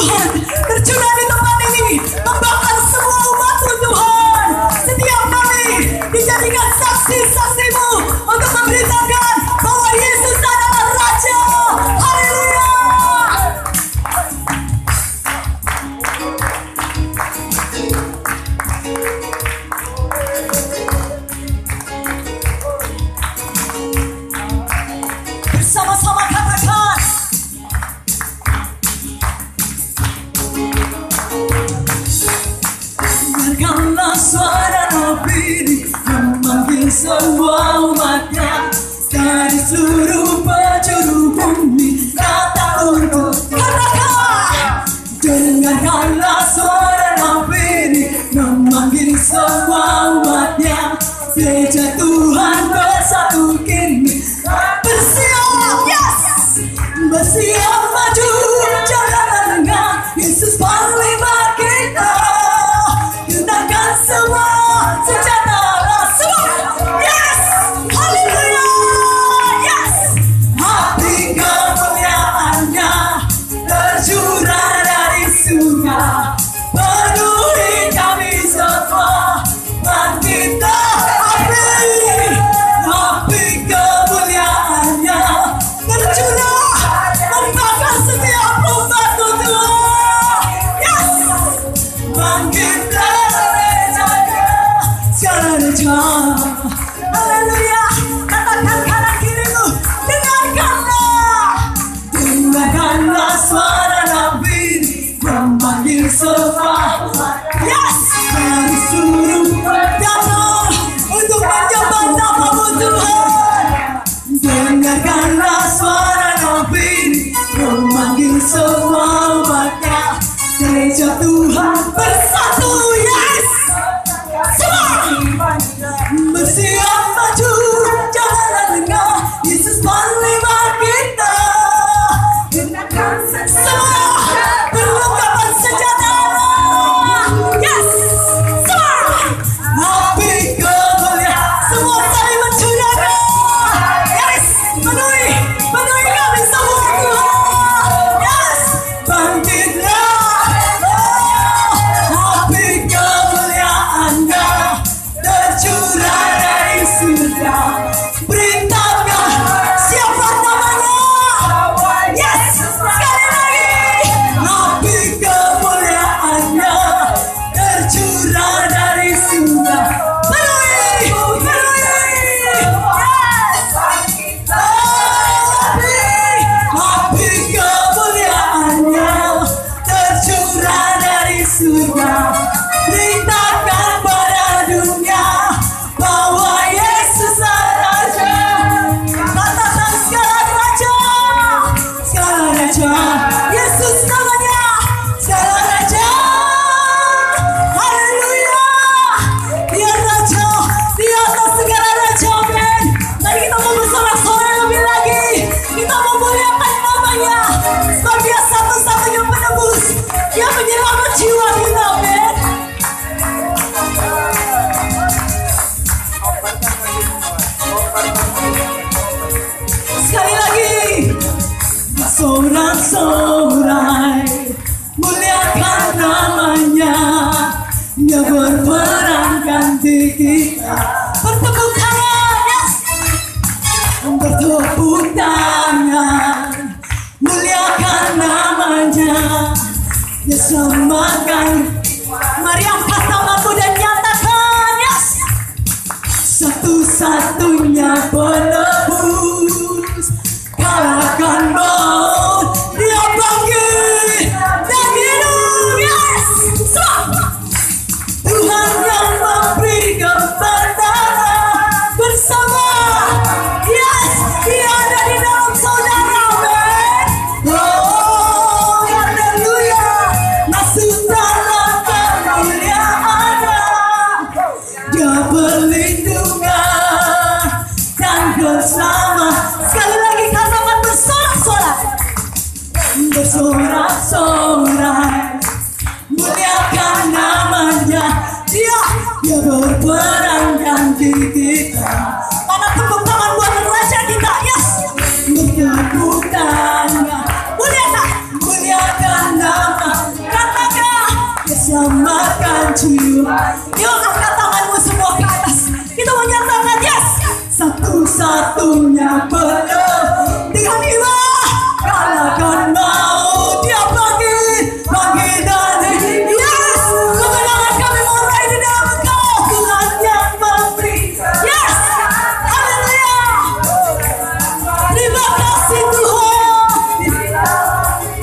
Tuhan tercurah di tempat ini, membakar semua umat-Mu Tuhan. Setiap kami dijadikan saksi-saksi-Mu untuk memberitakan bahwa Yesus adalah Raja. Haleluya. Bersama-sama katakan, dengarkanlah suara Nabi memanggil semua umatnya dari seluruh penjuru bumi. Kata untuk katakan, dengarkanlah suara Nabi memanggil semua umatnya. Gereja Tuhan bersatu kini, bersiap, yes, bersiap maju jalan tengah. Yesus panglima kita, gunakan semua senjata semua, yes, haleluya, yes. Api kemuliaannya tercurah dari surga, penuhi kami semua. Kita api kemuliaannya tercurah, membakar setiap umat-Mu Tuhan. Yes, bangkit dari segala reja. Haleluya. Katakan kanan kirimu, dengarkanlah, dengarkanlah suara Nabi memanggil semua. Yes, dari seluruh danau untuk menyembah nama-Mu Tuhan. Dengarkanlah suara Nabi memanggil semua umatnya. Gereja Tuhan bersatu, yes, semua bersiap maju jalan tengah. Yesus panglima kita, semua perlengkapan senjata, yes, semua api kemuliaan, semua saling mencurahkan, yes, penuhi kami semua Tuhan, yes, bangkitlah, api kemuliaannya tercurah dari surga. Beritakan siapa namanya, yes, sekali lagi, api kemuliaannya tercurah dari surga. Penuhi, yes, api kemuliaannya tercurah dari surga. Beritakan pada dunia bahwa Yesus adalah Raja. Katakan segala raja, Yesus namanya, segala raja. Haleluya. Dia Raja di atas segala raja, amin. Mari kita mau bersorak-sorai lebih lagi. Kita memuliakan namanya, sebab Dia satu-satunya penebus. Dia menyelamatkan jiwa kita, amin. Sekali lagi, sorak-sorai, muliakan namanya. Dia berperang ganti kita. Bertepuk tangan, yes, bertepuk tangan, muliakan namanya. Dia selamatkan. Mari angkat tanganmu dan nyatakan, yes, satu-satunya penebus. Kalahkan maut, Dia bangkit dan hidup, yes, Tuhan yang memberi kemenangan bersama, yes, Dia ada di dalam saudara, amin. Oh, haleluya. Masuk dalam kemuliaannya, Dia perlindungan dan keselamatan. Sekali lagi katakan bersorak-sorai, bersorak-sorai, muliakan namanya. Dia berperang ganti kita. Mana tepuk tangan buat Raja kita, yes, bertepuk tangan, muliakan nama selamatkan jiwa. Yuk angkat tanganmu semua ke atas. Kita menyatakan yes. Satu-satunya benar Tuhan ilah. Kalahkan maut dia bangkit dan hidup. Yes, kemenangan kami mulai di dalam Engkau, Tuhan yang memberi. Yes, haleluya. Terima kasih Tuhan.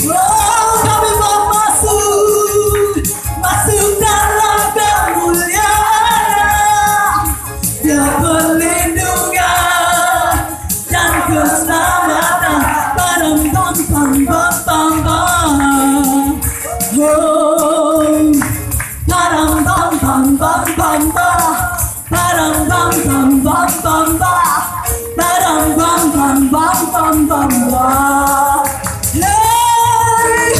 Oh, kami mau masuk dalam kemuliaan. Dia perlindungan dan keselamatan. Padam bam bam bam bam bam. Oh, padam bam bam bam bam bam. Padam bam bam bam bam bam. Padam bam bam bam bam bam bam. Hey,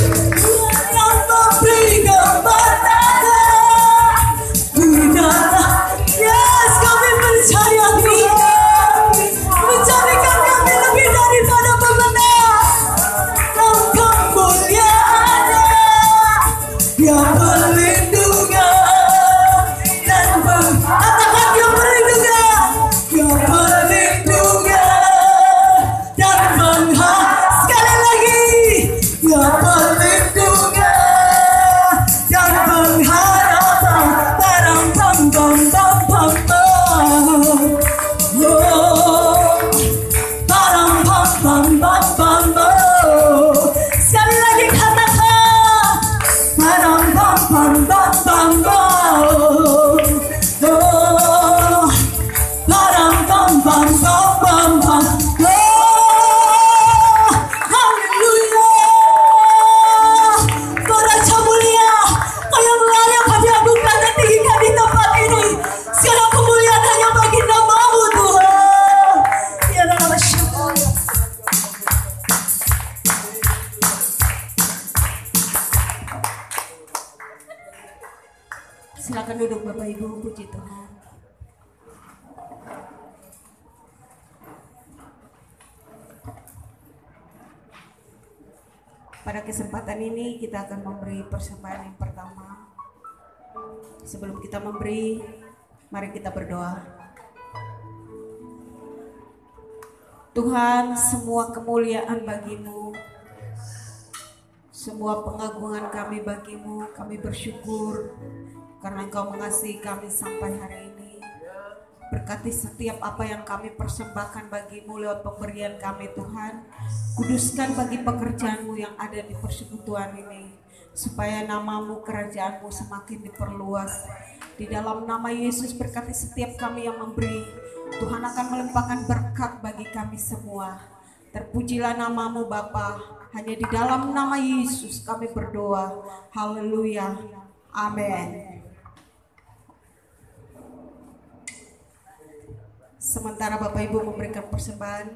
yang memberi kemenangan. Yes, kami percaya Tuhan menjadikan kami lebih daripada pemenang. Dalam kemuliaan-Nya, Dia perlindungan dan katakan Dia perlindungan, Dia perlindungan dan sekali lagi Dia perlindungan dan pengharapan. Barang bam bam bam bam bam. Oh, barang bam bam bam bam bam. Sekali lagi katakan barang bam bam bam bam bam. Oh, barang bam bam bam bam bam. Oh, haleluya. Kau Raja mulia, Kau yang layak kami agungkan dan tinggikan di tempat ini. Segala kemuliaan hanya bagi nama-Mu Tuhan. Ya nama syukur. Silakan duduk Bapak Ibu, puji Tuhan. Pada kesempatan ini kita akan memberi persembahan yang pertama. Sebelum kita memberi, mari kita berdoa. Tuhan, semua kemuliaan bagi-Mu, semua pengagungan kami bagi-Mu. Kami bersyukur karena Engkau mengasihi kami sampai hari ini. Berkati setiap apa yang kami persembahkan bagi-Mu lewat pemberian kami Tuhan. Kuduskan bagi pekerjaan-Mu yang ada di persekutuan ini, supaya nama-Mu, kerajaan-Mu semakin diperluas. Di dalam nama Yesus berkati setiap kami yang memberi. Tuhan akan melimpahkan berkat bagi kami semua. Terpujilah nama-Mu Bapa. Hanya di dalam nama Yesus kami berdoa. Haleluya. Amin. Sementara Bapak Ibu memberikan persembahan,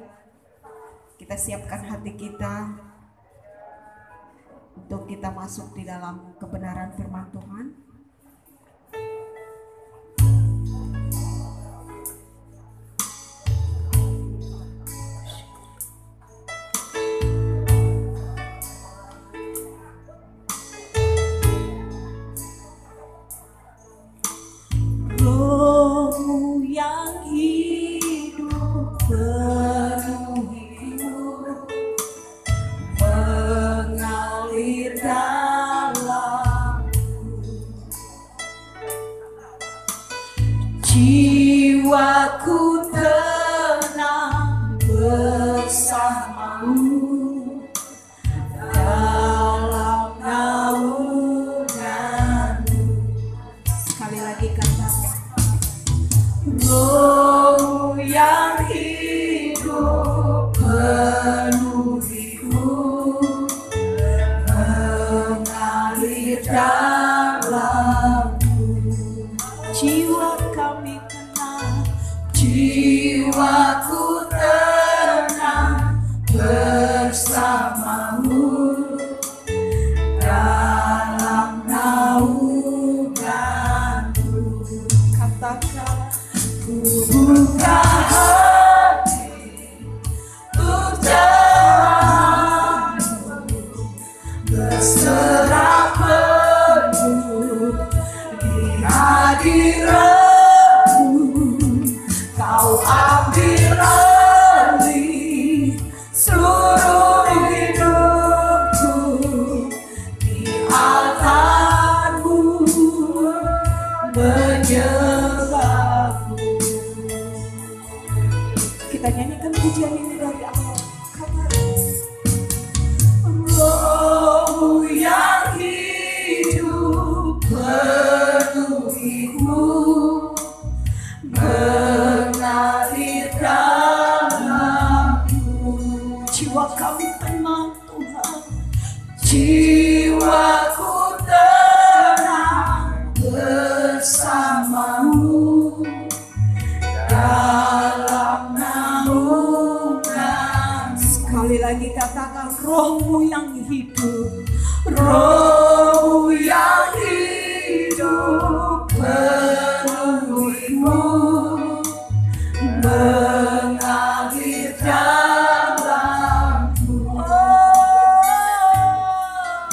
kita siapkan hati kita untuk kita masuk di dalam kebenaran firman Tuhan. Roh-Mu yang hidup penuhiku, mengalir dalamku. Jiwaku tenang bersama-Mu dalam naungan-Mu. Sekali lagi katakan, Roh yang hidup penuhiku, mengalir dalamku. Jiwa kami tenang, jiwa Roh yang hidup penuhimu, mengalir dalamku.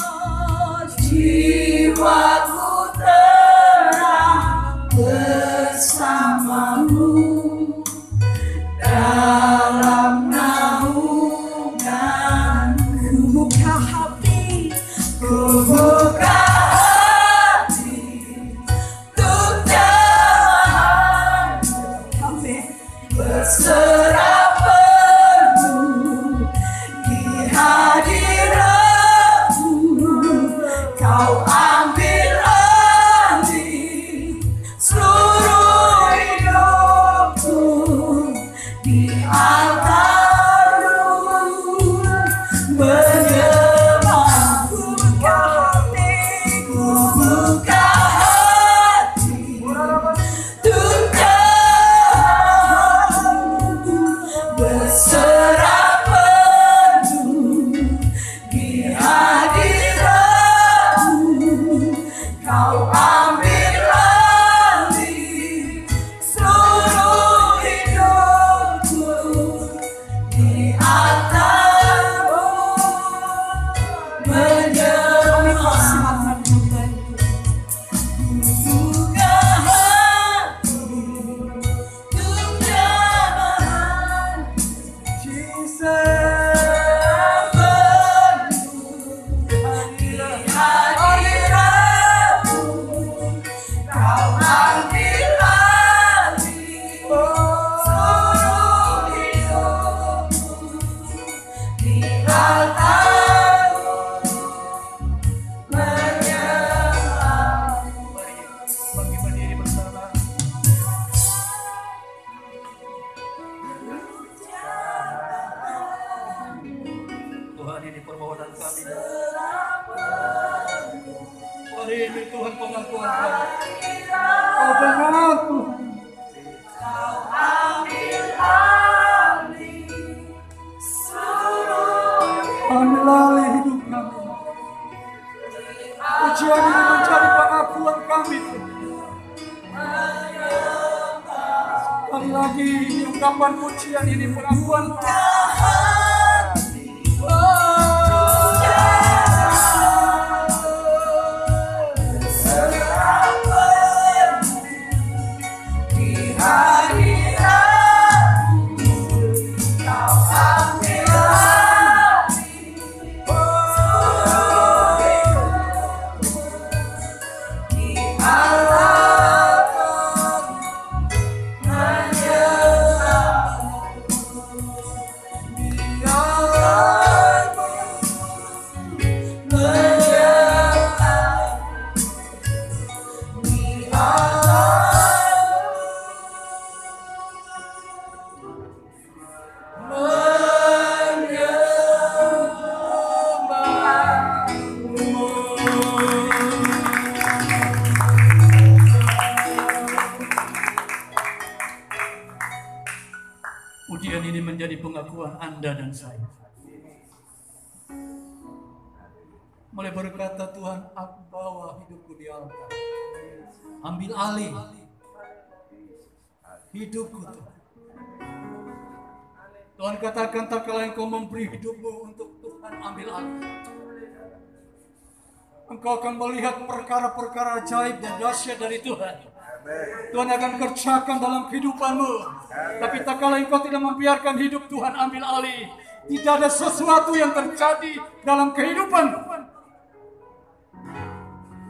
Oh, jiwaku terang bersamamu dalam naungan. Ku buka hati, ku buka hati untuk jalan kami berserah penuh di hadiratmu. Kau ambil alih seluruh hidupku di altarmu, menyembah. Ku buka hati, ku buka hati untuk jalanmu berserah penuh di hadiratmu. Kau ambil alih seluruh hidupku di altarmu, menyembah. Buka hati untuk jalan di hadiratmu. Kau ambil alih seluruh hidupku di altarmu, menyembah. Bagi berdiri bersama. Tuhan, ini permohonan kami. Hari ini Tuhan pengakuan kami. Kau benar Tuhan. Kau ambil alih seluruh Ambil alih hidup kami. Pujian ini menjadi pengakuan kami. Sekali lagi ini ungkapan pujian, ini pengakuan. di hadiratmu. Kau ambil alih seluruh hidupku di altarmu, menyembahmu di altarmu, menyembahmu di altarmu. Pujian ini menjadi pengakuan Anda dan saya. Mulai berkata, Tuhan, aku bawa hidupku di altar. Ambil alih hidupku, Tuhan. Tuhan katakan, tak kala Engkau memberi hidupmu untuk Tuhan, ambil alih. Engkau akan melihat perkara-perkara ajaib dan dahsyat dari Tuhan. Tuhan akan kerjakan dalam kehidupanmu. Tapi tak kala Engkau tidak membiarkan hidup Tuhan ambil alih, tidak ada sesuatu yang terjadi dalam kehidupanmu.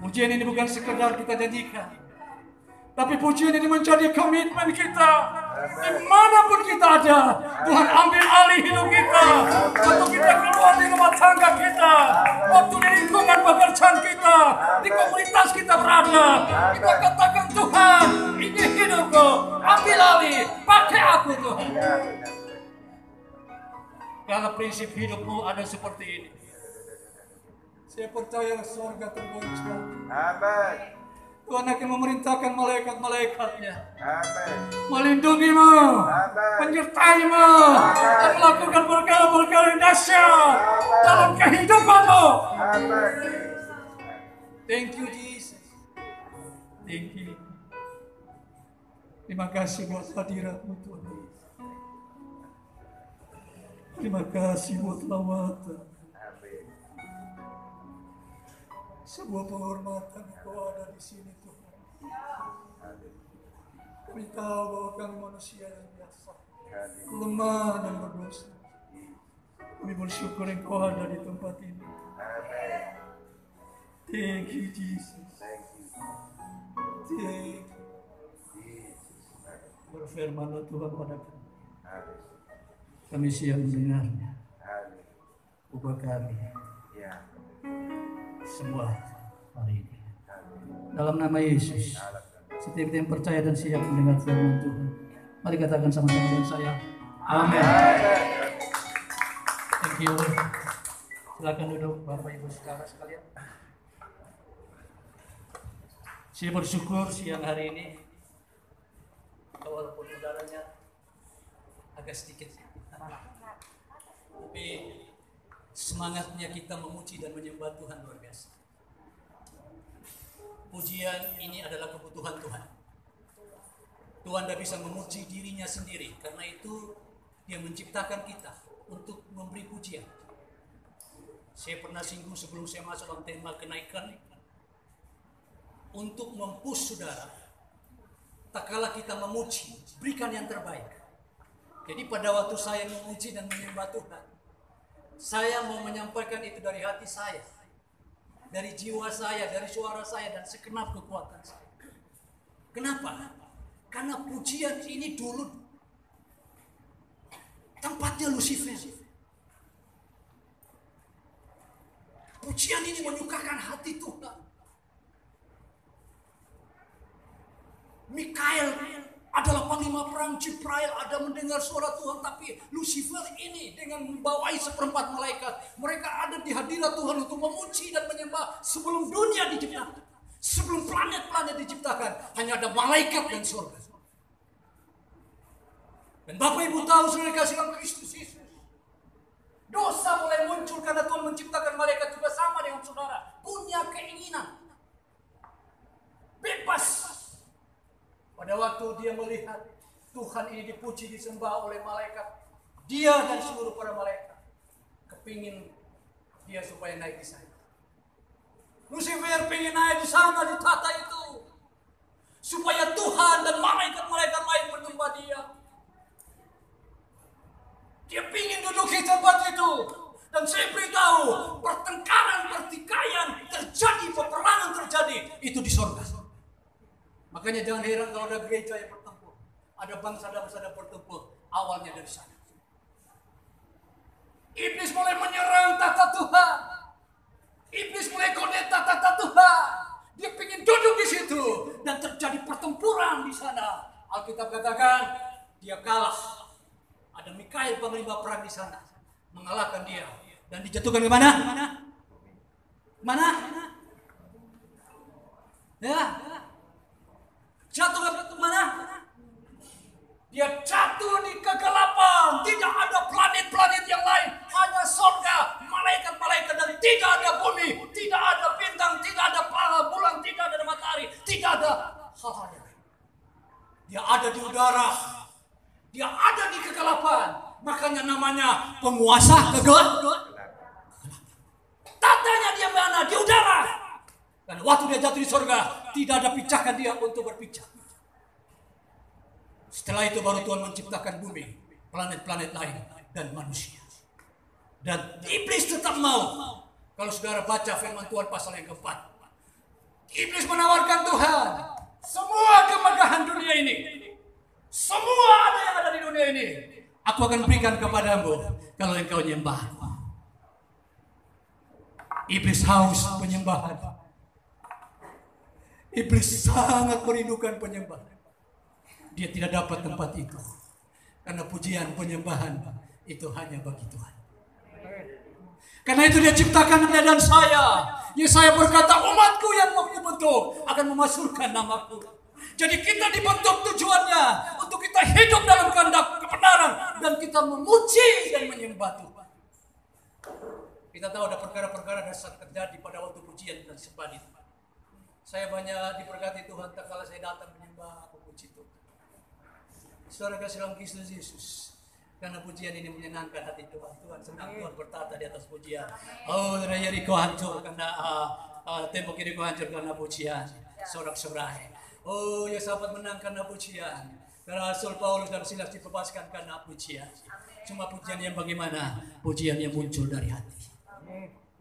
Pujian ini bukan sekedar kita janjikan, tapi pujian ini menjadi komitmen kita. Dimanapun kita ada, Tuhan ambil alih hidup kita. Waktu kita keluar di rumah tangga kita, waktu di lingkungan pekerjaan kita, di komunitas kita berada, kita katakan, Tuhan, ini hidupku, ambil alih, pakai aku Tuhan. Karena prinsip hidupmu ada seperti ini. Saya percaya surga tergoncang. Amin. Tuhan akan memerintahkan malaikat-malaikatnya Amin. melindungimu, menyertaimu, dan melakukan perkara-perkara yang dahsyat dalam kehidupanmu. Amin. Thank you Jesus. Thank you. Terima kasih buat hadiratmu Tuhan Yesus. Terima kasih buat lawatan. Amin. Sebuah penghormatan Engkau ada di sini Tuhan. Amin. Kami tahu bahwa kami manusia yang biasa, Amin. lemah dan berdosa. Kami bersyukur Engkau ada di tempat ini. Amin. Thank you Jesus. Thank you. Thank you. Berfirmanlah Tuhan pada kami. Amin. Kami siap mendengarnya. Amin. Ubah kami Ya. semua hari ini. Amin. Dalam nama Yesus. Setiap kita yang percaya dan siap mendengar firman Tuhan, mari katakan sama-sama dengan saya. Amin. Thank you. Silakan duduk Bapak Ibu saudara sekalian. Saya bersyukur siang hari ini, walaupun udaranya agak sedikit, tapi semangatnya kita memuji dan menyembah Tuhan luar biasa. Pujian ini adalah kebutuhan Tuhan. Tuhan tidak bisa memuji dirinya sendiri, karena itu Dia menciptakan kita untuk memberi pujian. Saya pernah singgung sebelum saya masuk dalam tema kenaikan, untuk mempush saudara, tak kala kita memuji, berikan yang terbaik. Jadi pada waktu saya memuji dan menyembah Tuhan, saya mau menyampaikan itu dari hati saya, dari jiwa saya, dari suara saya, dan segenap kekuatan saya. Kenapa? Karena pujian ini dulu tempatnya Lucifer. Pujian ini menyukakan hati Tuhan. Mikael adalah panglima perang, Jibril ada mendengar suara Tuhan, tapi Lucifer ini dengan membawai seperempat malaikat, mereka ada di hadirat Tuhan untuk memuji dan menyembah sebelum dunia diciptakan, sebelum planet-planet diciptakan, hanya ada malaikat dan surga. Dan Bapak Ibu tahu, saudara kasih dalam Kristus Yesus, dosa mulai muncul karena Tuhan menciptakan malaikat juga sama dengan saudara, punya keinginan bebas. Pada waktu dia melihat Tuhan ini dipuji, disembah oleh malaikat, dia dan seluruh para malaikat kepingin dia supaya naik di sana. Lucifer pengen naik di sana, di tata itu, supaya Tuhan dan malaikat-malaikat lain menyembah dia. Dia pingin duduk di tempat itu. Dan saya beritahu, pertengkaran, pertikaian terjadi, peperangan terjadi, itu di surga. Makanya jangan heran kalau ada gereja yang bertempur, ada bangsa-bangsa yang bertempur, awalnya dari sana. Iblis mulai menyerang tata Tuhan. Iblis mulai kodeta tata Tuhan. Dia ingin duduk di situ dan terjadi pertempuran di sana. Alkitab katakan dia kalah. Ada Mikael panglima perang di sana, mengalahkan dia dan dijatuhkan ke mana? Mana? Ya. Jatuh ke mana? Dia jatuh di kegelapan. Tidak ada planet-planet yang lain. Hanya surga, malaikat-malaikat, dan tidak ada bumi, tidak ada bintang, tidak ada bulan, tidak ada matahari, tidak ada hal-hal yang lain. Dia ada di udara. Dia ada di kegelapan. Makanya namanya penguasa kegelapan. Tatanya dia mana? Di udara. Dan waktu dia jatuh di surga, tidak ada pijakan dia untuk berpijak. Setelah itu baru Tuhan menciptakan bumi, planet-planet lain, dan manusia. Dan iblis tetap mau. Kalau saudara baca firman Tuhan pasal yang keempat, iblis menawarkan Tuhan, semua kemegahan dunia ini, semua ada yang ada di dunia ini, aku akan berikan kepadamu kalau engkau nyembah. Iblis haus penyembahan. Iblis sangat merindukan penyembahan. Dia tidak dapat tempat itu. Karena pujian penyembahan itu hanya bagi Tuhan. Karena itu dia ciptakan Anda dan saya. Yesaya berkata, umatku yang aku bentuk akan memasukkan namaku. Jadi kita dibentuk tujuannya untuk kita hidup dalam kehendak kebenaran dan kita memuji dan menyembah Tuhan. Kita tahu ada perkara-perkara dasar terjadi pada waktu pujian dan sembah itu. Saya banyak diberkati Tuhan tak kala saya datang menyembah memuji Tuhan. Saudara kasih dalam Kristus Yesus. Karena pujian ini menyenangkan hati Tuhan. Tuhan senang, Tuhan bertata di atas pujian. Oh, Yeriko hancur karena tembok Yeriko hancur karena pujian. Sorak-sorai. Oh, ya sahabat menang karena pujian. Karena Rasul Paulus dan Silas dibebaskan karena pujian. Cuma pujian yang bagaimana? Pujian yang muncul dari hati.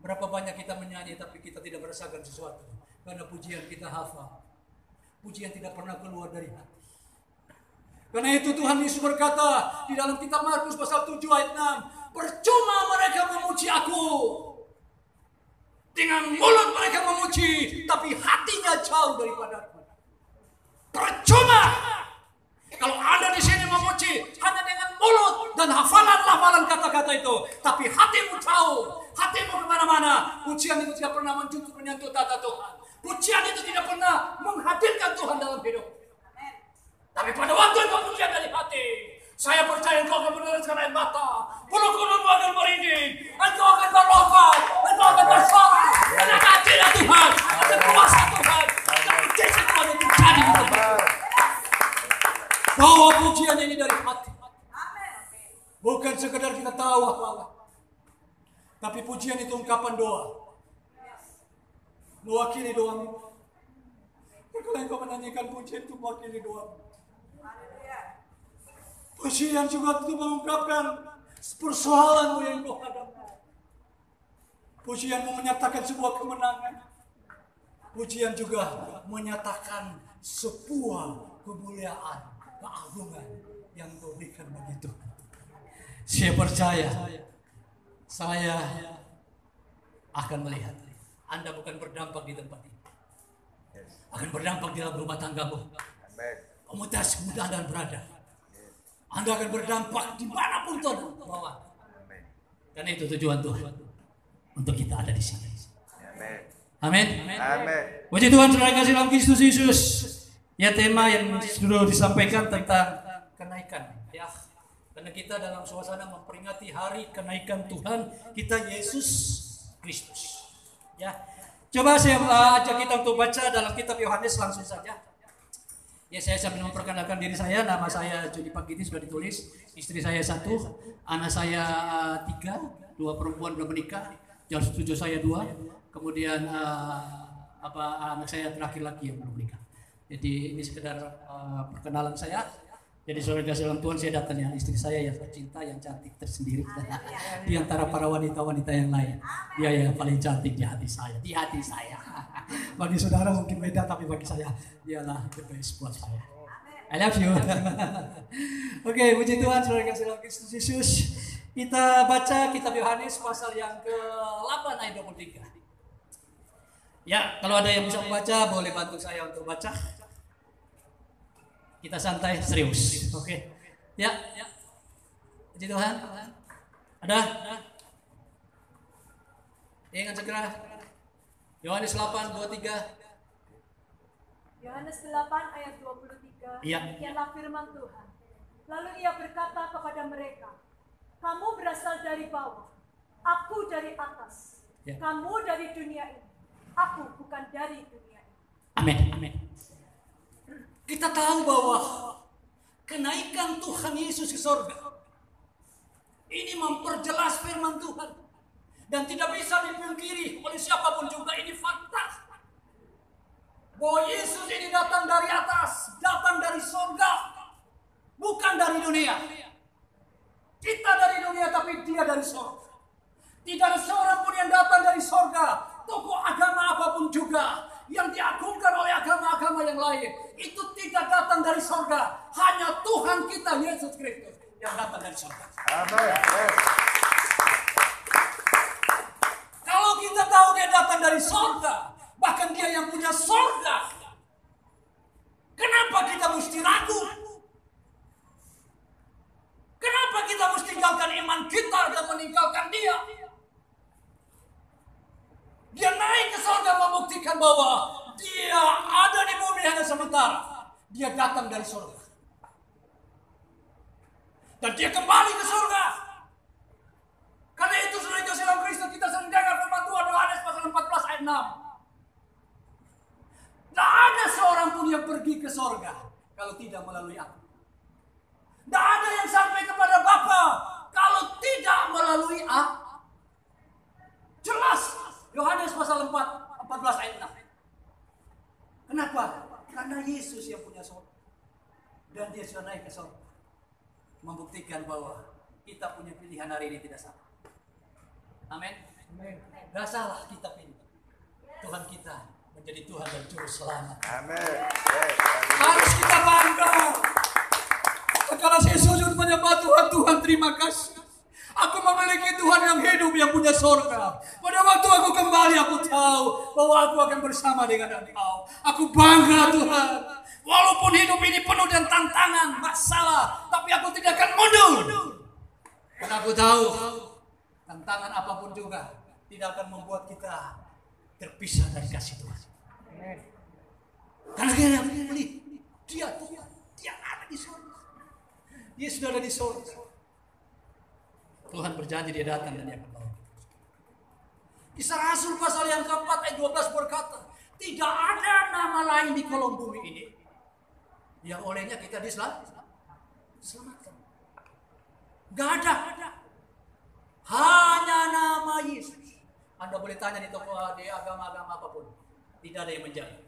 Berapa banyak kita menyanyi tapi kita tidak merasakan sesuatu. Karena pujian kita hafal. Pujian tidak pernah keluar dari hati. Karena itu Tuhan Yesus berkata di dalam kitab Markus pasal 7 ayat 6, percuma mereka memuji aku. Dengan mulut mereka memuji, tapi hatinya jauh daripadaku. Percuma. Kalau Anda di sini memuji hanya dengan mulut dan hafalan kata-kata itu, tapi hatimu jauh, hatimu kemana-mana. Pujian itu tidak pernah menyentuh tata Tuhan. Pujian itu tidak pernah menghadirkan Tuhan dalam hidup. Tapi pada waktu engkau pujian dari hati, saya percaya engkau akan meneruskan air mata. Bulu-bulumu akan merinding. Engkau akan berlompat. Engkau akan bersorak. Karena hadirat Tuhan, dan kuasa Tuhan, dan kejadian Tuhan yang terjadi di tempat. Bawa pujian ini dari hati. Bukan sekedar kita tahu apa-apa. Tapi pujian itu ungkapan doa. Mewakili doamu. Kalau engkau menyanyikan pujian itu mewakili doamu. Pujian juga itu mengungkapkan persoalanmu yang kau hadapi. Pujianmu menyatakan sebuah kemenangan. Pujian juga menyatakan sebuah kemuliaan, keagungan yang kau berikan begitu. Saya percaya, saya akan melihat Anda bukan berdampak di tempat ini, akan berdampak di dalam rumah tanggamu, komunitas kemudahan dan berada. Anda akan berdampak dimanapun Tuhan bawa. Karena itu tujuan Tuhan untuk kita ada di sini. Amin. Amin. Puji Tuhan, saudara kasih dalam Kristus Yesus. Ya, tema yang sudah disampaikan tentang kenaikan. Ya, karena kita dalam suasana memperingati hari kenaikan Tuhan kita Yesus Kristus. Ya, coba saya ajak kita untuk baca dalam kitab Yohanes langsung saja. Ya, saya sambil memperkenalkan diri saya, nama saya Jody Pagiti, sudah ditulis. Istri saya 1, anak saya 3, 2 perempuan belum menikah, cucu saya 2, kemudian anak saya terakhir lagi yang belum menikah. Jadi ini sekedar perkenalan saya. Jadi saudara kasih dalam Tuhan, saya datang dengan istri saya yang tercinta, yang cantik tersendiri di antara para wanita-wanita yang lain. Dia yang paling cantik di hati saya, Bagi saudara mungkin beda, tapi bagi saya dialah the best buat saya. I love you. Oke, puji Tuhan, saudara kasih dalam Kristus Yesus. Kita baca kitab Yohanes pasal yang ke-8 ayat 23. Ya, kalau ada yang bisa membaca boleh bantu saya untuk baca. Kita santai, serius. Oke. Ya. Puji Tuhan. Ada? Ingat segera. Yohanes 8, 23. Yohanes 8 ayat 23. Iya. Demikianlah firman Tuhan. Lalu ia berkata kepada mereka, kamu berasal dari bawah, aku dari atas. Ya. Kamu dari dunia ini, aku bukan dari dunia ini. Amin. Kita tahu bahwa kenaikan Tuhan Yesus ke surga ini memperjelas firman Tuhan dan tidak bisa dipungkiri oleh siapapun juga. Ini fakta bahwa Yesus ini datang dari atas, datang dari surga, bukan dari dunia. Kita dari dunia, tapi dia dari surga. Tidak ada seorang pun yang datang dari surga, tokoh agama apapun juga yang diagungkan oleh agama-agama yang lain, itu tidak datang dari surga. Hanya Tuhan kita Yesus Kristus yang datang dari surga. Amin. Kalau kita tahu dia datang dari surga, bahkan dia yang punya surga, kenapa kita mesti ragu? Kenapa kita mesti tinggalkan iman kita dan meninggalkan dia? Dia naik ke surga membuktikan bahwa dia ada di bumi hanya sementara. Dia datang dari surga. Dan dia kembali ke surga. Karena itu saudara kasih dalam Kristus, kita sering dengar firman Tuhan Yohanes pasal 14 ayat 6. Tidak ada seorang pun yang pergi ke surga kalau tidak melalui aku. Tidak ada yang sampai kepada Bapa kalau tidak melalui aku. Jelas Yohanes pasal 14 ayat 6. Kenapa? Karena Yesus yang punya surga. Dan dia sudah naik ke surga. Membuktikan bahwa kita punya pilihan hari ini tidak salah. Amin. Tidak salah kita pilih Tuhan kita menjadi Tuhan dan Juru Selamat. Amin. Harus kita bangga. Karena saya sujud menyembah Tuhan, Tuhan terima kasih. Aku memiliki Tuhan yang hidup, yang punya surga. Pada waktu aku kembali, aku tahu bahwa aku akan bersama dengan Engkau. Aku bangga Tuhan. Walaupun hidup ini penuh dengan tantangan, masalah, tapi aku tidak akan mundur. Karena aku tahu tantangan apapun juga tidak akan membuat kita terpisah dari kasih Tuhan. Karena dia pilih, dia Tuhan, dia ada di surga. Dia sudah ada di surga. Tuhan berjanji dia datang dan dia akan bawa. Kisah Rasul pasal yang keempat ayat 12 berkata, tidak ada nama lain di kolong bumi ini yang olehnya kita diselamatkan. Gak ada. Hanya nama Yesus. Anda boleh tanya di toko di agama-agama apapun, tidak ada yang menjamin.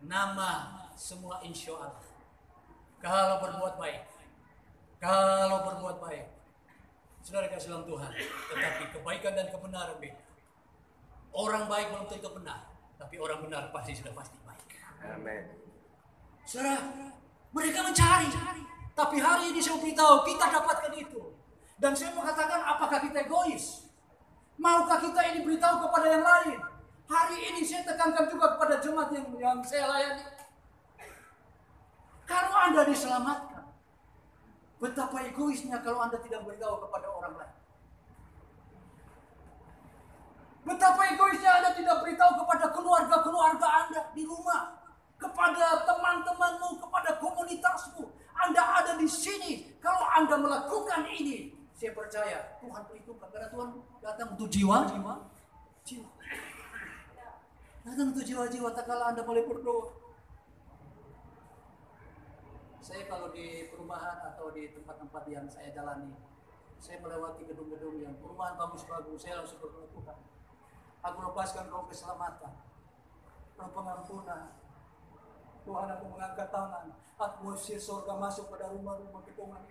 Nama semua insya Allah. Kalau berbuat baik, saudara kasih dalam Tuhan. Tetapi kebaikan dan kebenaran beda. Orang baik belum tentu benar, tapi orang benar pasti baik. Amin. Saudara, mereka mencari, tapi hari ini saya beritahu kita dapatkan itu. Dan saya mau katakan, apakah kita egois? Maukah kita ini beritahu kepada yang lain? Hari ini saya tekankan juga kepada jemaat yang saya layani. Kalau Anda diselamatkan, betapa egoisnya kalau Anda tidak beritahu kepada orang lain. Betapa egoisnya Anda tidak beritahu kepada keluarga-keluarga Anda di rumah, kepada teman-temanmu, kepada komunitasmu. Anda ada di sini. Kalau Anda melakukan ini, saya percaya Tuhan perhitungkan. Karena Tuhan datang untuk jiwa. Datang untuk jiwa-jiwa. Tak kala Anda boleh berdoa. Saya kalau di perumahan atau di tempat-tempat yang saya jalani, saya melewati gedung-gedung yang perumahan bagus-bagus, saya langsung berdoa, Tuhan, aku lepaskan Roh keselamatan, Roh pengampunan. Tuhan, aku mengangkat tangan, atmosfer surga masuk pada rumah-rumah gedungan.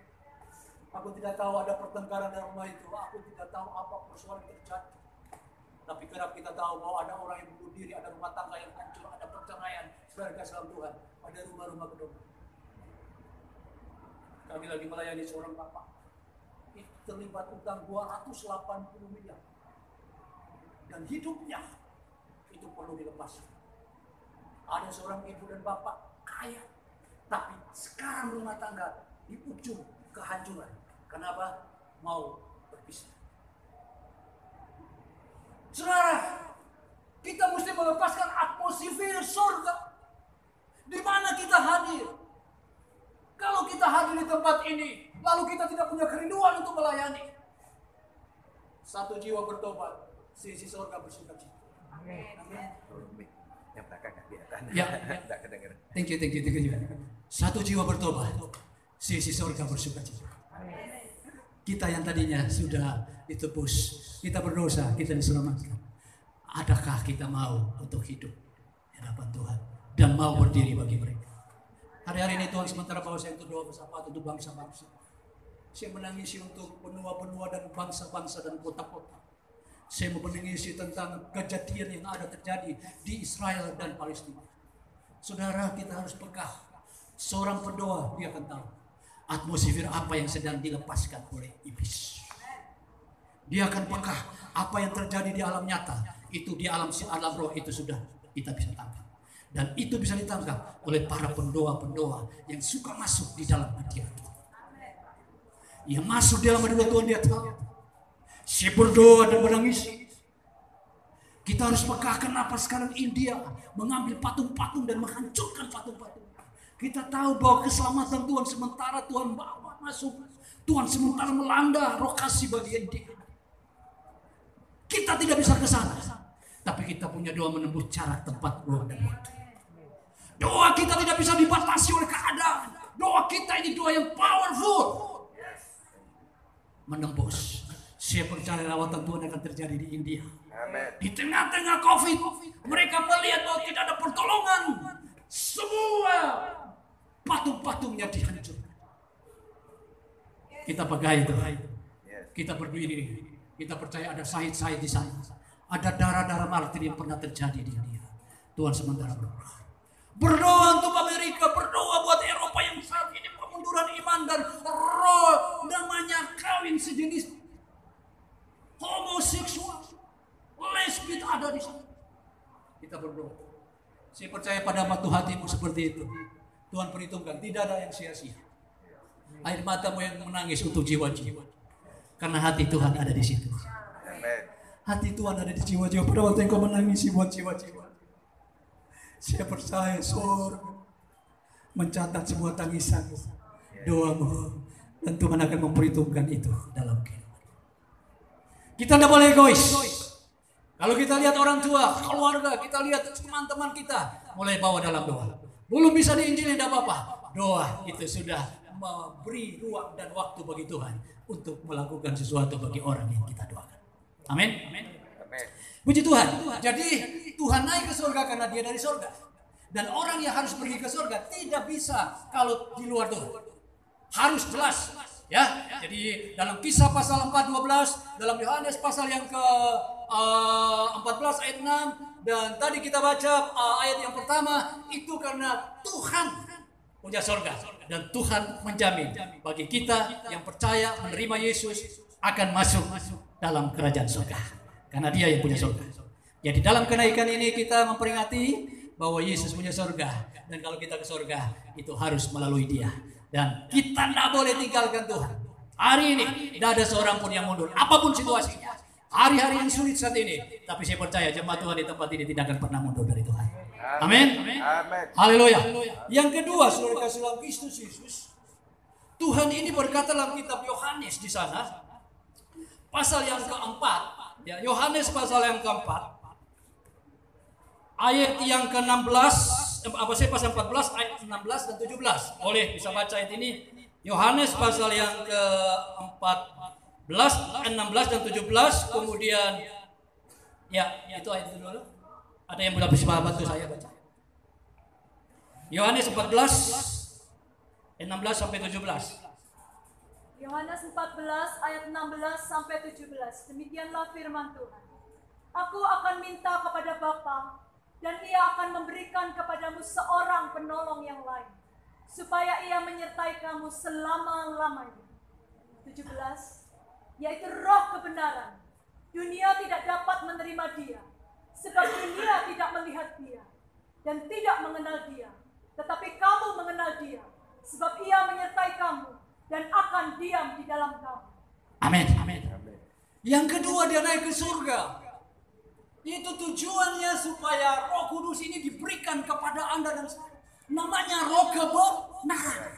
Aku tidak tahu ada pertengkaran dalam rumah itu, aku tidak tahu apa persoalan terjadi. Tapi kerap kita tahu bahwa ada orang yang bunuh diri, ada rumah tangga yang hancur, ada perceraian. Saudara kasih dalam Tuhan, ada rumah-rumah gedungan. Kami lagi melayani seorang bapak, terlibat utang 280 miliar. Dan hidupnya itu perlu dilepaskan. Ada seorang ibu dan bapak kaya, tapi sekarang rumah tangga di ujung kehancuran. Kenapa? Mau berpisah. Saudara, kita mesti melepaskan atmosfer surga. Di mana kita hadir? Kalau kita hadir di tempat ini, lalu kita tidak punya kerinduan untuk melayani, satu jiwa bertobat, sisi surga bersukacita. Amin. Yang belakang nggak kelihatan. Ya. Nggak kedengeran. Thank you. Satu jiwa bertobat, sisi surga bersukacita. Kita yang tadinya sudah ditebus, kita berdosa, kita diselamatkan. Adakah kita mau untuk hidup di hadapan Tuhan dan mau berdiri bagi mereka? Hari-hari ini Tuhan, sementara bahwa saya untuk doa bersama untuk bangsa-bangsa, saya menangisi untuk benua-benua dan bangsa-bangsa dan kota-kota. Saya menangisi tentang kejadian yang ada terjadi di Israel dan Palestina. Saudara, kita harus peka. Seorang pendoa, dia akan tahu atmosfer apa yang sedang dilepaskan oleh iblis. Dia akan peka apa yang terjadi di alam nyata, itu di alam roh itu sudah kita bisa tangkap. Dan itu bisa ditangkap oleh para pendoa-pendoa yang suka masuk di dalam hadirat Tuhan. Yang masuk di dalam hadirat Tuhan, dia tahu. Saya berdoa dan menangis. Kita harus peka kenapa sekarang India mengambil patung-patung dan menghancurkan patung-patung. Kita tahu bahwa keselamatan Tuhan sementara Tuhan bawa masuk. Tuhan sementara melanda lokasi bagi India. Kita tidak bisa ke sana. Tapi kita punya doa menembus jarak, tempat, ruang, dan waktu. Doa kita tidak bisa dibatasi oleh keadaan. Doa kita ini doa yang powerful. Menembus. Saya percaya lawatan Tuhan akan terjadi di India. Di tengah-tengah COVID, mereka melihat bahwa tidak ada pertolongan. Semua patung-patungnya dihancurkan. Kita pegang itu. Kita berdiri. Kita percaya ada syahid-syahid di sana. Ada darah-darah martir yang pernah terjadi di India. Tuhan sementara berdoa. Berdoa untuk Amerika, berdoa buat Eropa yang saat ini pemunduran iman dan roh namanya kawin sejenis homoseksual, lesbis ada di sana. Kita berdoa. Saya percaya pada batu hatimu seperti itu. Tuhan perhitungkan, tidak ada yang sia-sia. Air matamu yang menangis untuk jiwa-jiwa. Karena hati Tuhan ada di situ. Hati Tuhan ada di jiwa-jiwa. Pada waktu engkau menangisi buat jiwa-jiwa. Saya percaya surga mencatat sebuah tangisan doamu. Dan Tuhan akan memperhitungkan itu dalam kehidupan. Kita tidak boleh egois. Kalau kita lihat orang tua, keluarga, kita lihat teman-teman kita, mulai bawa dalam doa. Belum bisa diinjilin, tidak apa-apa. Doa itu sudah memberi ruang dan waktu bagi Tuhan untuk melakukan sesuatu bagi orang yang kita doakan. Amin. Puji Tuhan. Jadi Tuhan naik ke surga karena dia dari surga. Dan orang yang harus pergi ke surga tidak bisa kalau di luar Tuhan. Harus jelas. Ya, jadi dalam Kisah pasal 4:12, dalam Yohanes pasal yang ke 14 ayat 6, dan tadi kita baca ayat yang pertama, itu karena Tuhan punya surga dan Tuhan menjamin bagi kita yang percaya menerima Yesus akan masuk dalam kerajaan surga karena Dia yang punya surga. Jadi dalam kenaikan ini kita memperingati bahwa Yesus punya surga, dan kalau kita ke surga itu harus melalui Dia. Dan kita tidak boleh tinggalkan Tuhan. Hari ini tidak ada seorang pun yang mundur, apapun situasinya. Hari-hari yang sulit saat ini, tapi saya percaya jemaat Tuhan di tempat ini tidak akan pernah mundur dari Tuhan. Amin. Haleluya. Yang kedua, saudara kasih dalam Kristus Yesus, Tuhan ini berkata dalam kitab Yohanes di sana, pasal yang keempat, ya, Yohanes pasal yang keempat, ayat yang ke-16, pasal 14 ayat 16 dan 17. Boleh bisa baca ayat ini. Yohanes pasal yang ke-14 ayat 16 dan 17. Kemudian ya, itu ayat itu dulu. Ada yang boleh bisa bantu saya baca. Yohanes 14 ayat 16 sampai 17. Yohanes 14 ayat 16 sampai 17. Demikianlah firman Tuhan. Aku akan minta kepada Bapa, dan Ia akan memberikan kepadamu seorang penolong yang lain, supaya Ia menyertai kamu selama-lamanya. 17, yaitu Roh kebenaran. Dunia tidak dapat menerima Dia, sebab dunia tidak melihat Dia dan tidak mengenal Dia. Tetapi kamu mengenal Dia, sebab Ia menyertai kamu dan akan diam di dalam kamu. Amin. Yang kedua, Dia naik ke surga. Itu tujuannya supaya Roh Kudus ini diberikan kepada Anda dan saya. Namanya Roh kebenaran.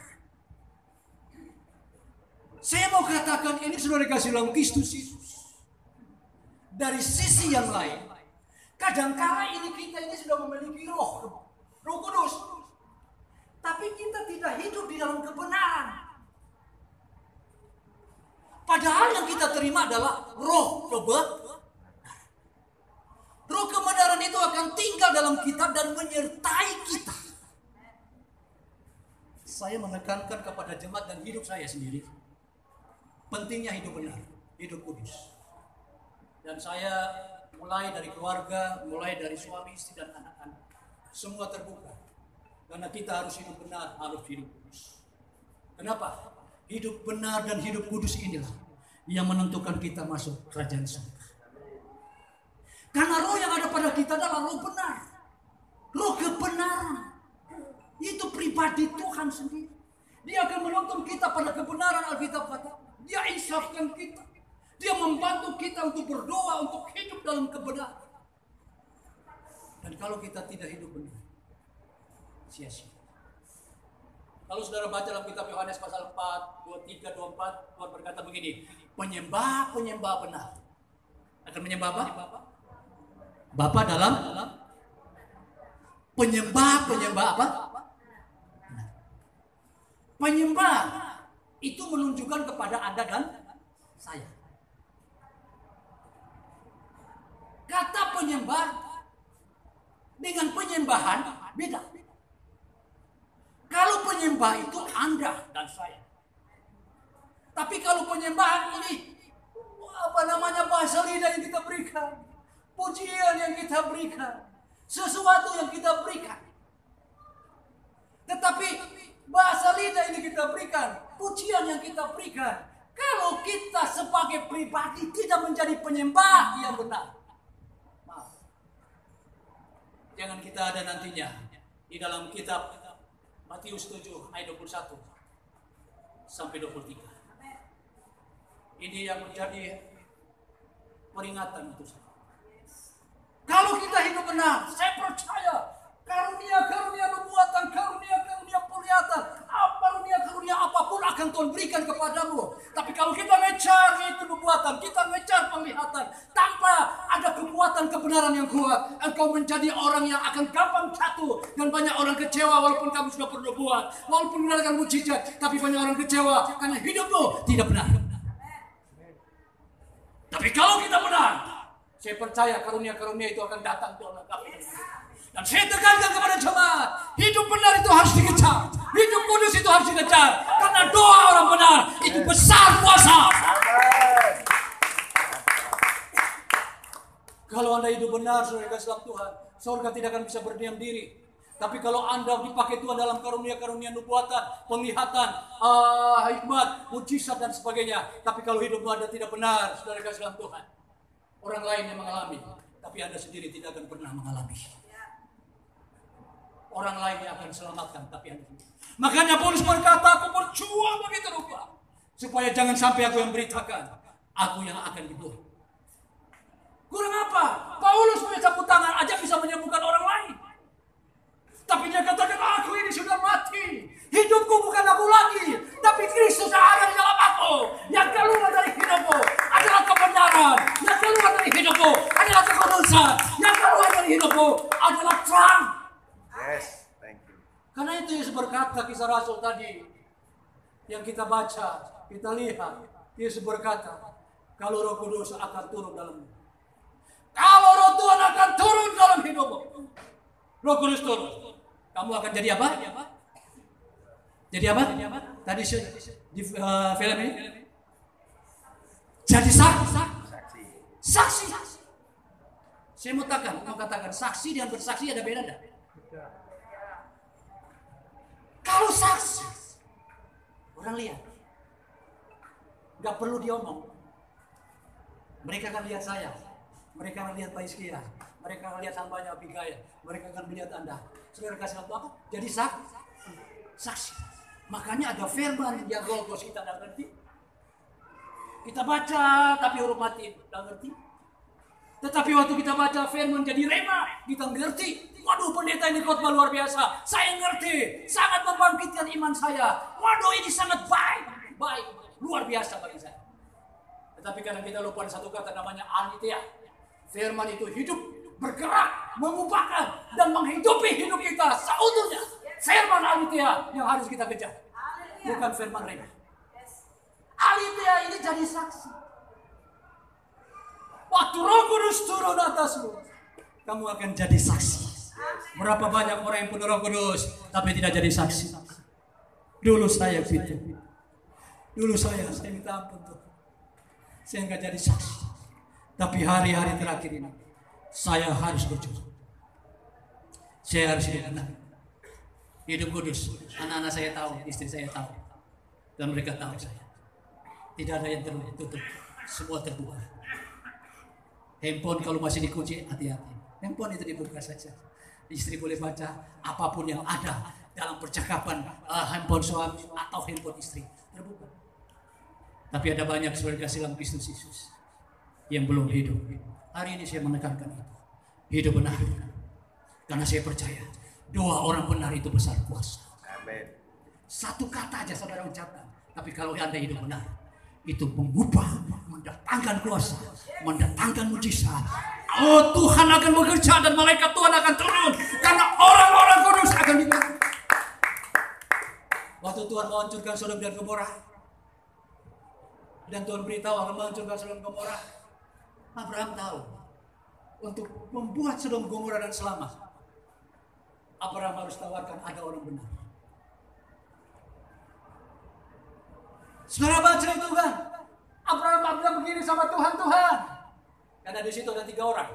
Saya mau katakan ini saudara kasih dalam Kristus Yesus. Dari sisi yang lain, kadangkala ini kita ini sudah memiliki Roh Kudus, tapi kita tidak hidup di dalam kebenaran. Padahal yang kita terima adalah Roh kebenaran. Roh kebenaran itu akan tinggal dalam kita dan menyertai kita. Saya menekankan kepada jemaat dan hidup saya sendiri, pentingnya hidup benar, hidup kudus. Dan saya mulai dari keluarga, mulai dari suami, istri, dan anak-anak, semua terbuka. Karena kita harus hidup benar, harus hidup kudus. Kenapa? Hidup benar dan hidup kudus inilah yang menentukan kita masuk kerajaan surga. Karena roh yang ada pada kita adalah roh benar. Roh kebenaran. Itu pribadi Tuhan sendiri. Dia akan menuntun kita pada kebenaran Alkitab kata. Dia insafkan kita. Dia membantu kita untuk berdoa, untuk hidup dalam kebenaran. Dan kalau kita tidak hidup benar, sia-sia. Kalau saudara baca dalam kitab Yohanes pasal 4, 23, 24, Tuhan berkata begini, penyembah benar akan menyembah apa? Bapa dalam penyembah apa? Penyembah itu menunjukkan kepada Anda dan saya. Kata penyembah dengan penyembahan beda. Kalau penyembah itu Anda dan saya. Tapi kalau penyembahan ini bahasa lidah yang kita berikan, pujian yang kita berikan, sesuatu yang kita berikan. Tetapi bahasa lidah ini kita berikan, pujian yang kita berikan, kalau kita sebagai pribadi tidak menjadi penyembah yang benar, maaf, jangan kita ada nantinya di dalam kitab Matius 7 ayat 21 sampai 23. Ini yang menjadi peringatan itu. Kalau kita hidup benar, saya percaya karunia-karunia nubuatan, karunia-karunia penglihatan, karunia apapun akan Tuhan berikan kepadamu. Tapi kalau kita ngejar itu nubuatan, kita ngejar penglihatan, tanpa ada kekuatan kebenaran yang kuat, engkau menjadi orang yang akan gampang jatuh. Dan banyak orang kecewa walaupun kamu sudah bernubuat, walaupun mengadakan mujizat, tapi banyak orang kecewa karena hidupmu tidak benar. Tapi kalau kita benar, saya percaya karunia-karunia itu akan datang Tuhan lengkapi. Dan saya tekankan kepada jemaat, hidup benar itu harus dikejar, hidup kudus itu harus dikejar, karena doa orang benar itu besar kuasa. Kalau Anda hidup benar, saudara dalam Tuhan, surga tidak akan bisa berdiam diri. Tapi kalau Anda dipakai Tuhan dalam karunia-karunia nubuatan, penglihatan, hikmat, mujizat dan sebagainya. Tapi kalau hidup Anda tidak benar, saudara kasih dalam Tuhan, orang lain yang mengalami, tapi Anda sendiri tidak akan pernah mengalami. Orang lain yang akan selamatkan, tapi Anda sendiri. Makanya Paulus berkata, aku berjuang begitu rupa, supaya jangan sampai aku yang beritakan, aku yang akan dibunuh. Kurang apa? Paulus punya sapu tangan aja bisa menyembuhkan orang lain. Tapi dia katakan, aku ini sudah mati. Hidupku bukan aku lagi, tapi Kristus yang ada di dalam aku. Yang keluar dari hidupku adalah kebenaran. Yang keluar dari hidupku adalah kekudusan. Yang keluar dari hidupku adalah terang. Yes, thank you. Karena itu Yesus berkata, kisah Rasul tadi yang kita baca, kita lihat, Yesus berkata, kalau Roh Kudus akan turun dalammu. Kalau Roh Tuhan akan turun dalam hidupmu, Roh Kudus turun, kamu akan jadi apa? Jadi apa? Tadi di film ini? Jadi saksi. Saya mau katakan saksi dan bersaksi ada beda enggak? Kalau saksi, orang lihat, nggak perlu diomong. Mereka akan lihat saya, mereka akan lihat Pak Iskia, mereka akan lihat hambanya Abigail, mereka akan melihat Anda. Saudara kasih apa? Jadi saksi. Makanya ada firman yang Logos kita tidak ngerti. Kita baca tapi huruf mati tidak ngerti. Tetapi waktu kita baca firman jadi rema, kita ngerti. Waduh, pendeta ini khotbah luar biasa. Saya ngerti, sangat membangkitkan iman saya. Waduh, ini sangat baik, luar biasa bagi saya. Tetapi karena kita lupa satu kata namanya aletheia. Firman itu hidup, bergerak, mengubahkan dan menghidupi hidup kita seutuhnya. Firman aletheia yang harus kita kejar, bukan firman rema. Aletheia ini jadi saksi. Waktu Roh Kudus turun atasmu, kamu akan jadi saksi. Berapa banyak orang yang penuh Roh Kudus tapi tidak jadi saksi. Dulu saya gitu. Dulu saya minta ampun tuh. Saya nggak jadi saksi. Tapi hari-hari terakhir ini saya harus berjuang. Saya harus hidup kudus. Anak-anak saya tahu, istri saya tahu, dan mereka tahu saya. Tidak ada yang tertutup, semua terbuka. Handphone kalau masih dikunci, hati-hati. Handphone itu dibuka saja. Istri boleh baca apapun yang ada dalam percakapan handphone suami atau handphone istri terbuka. Tapi ada banyak saudara kasih dalam Kristus Yesus yang belum hidup. Hari ini saya menekankan itu. Hidup benar. Karena saya percaya doa orang benar itu besar kuasa. Amin. Satu kata aja saudara ucapkan, tapi kalau Anda hidup benar, itu mengubah, mendatangkan kuasa, mendatangkan mujizat. Oh, Tuhan akan bekerja dan malaikat Tuhan akan turun karena orang-orang kudus akan dibantu. Waktu Tuhan menghancurkan Sodom dan Gomora, dan Tuhan beritahu akan menghancurkan Sodom dan Gomora, Abraham tahu untuk membuat Sodom Gomora dan selamat, Abraham harus tawarkan ada orang benar. Saudara baca itu kan, Abraham begini sama Tuhan. Karena di situ ada 3 orang.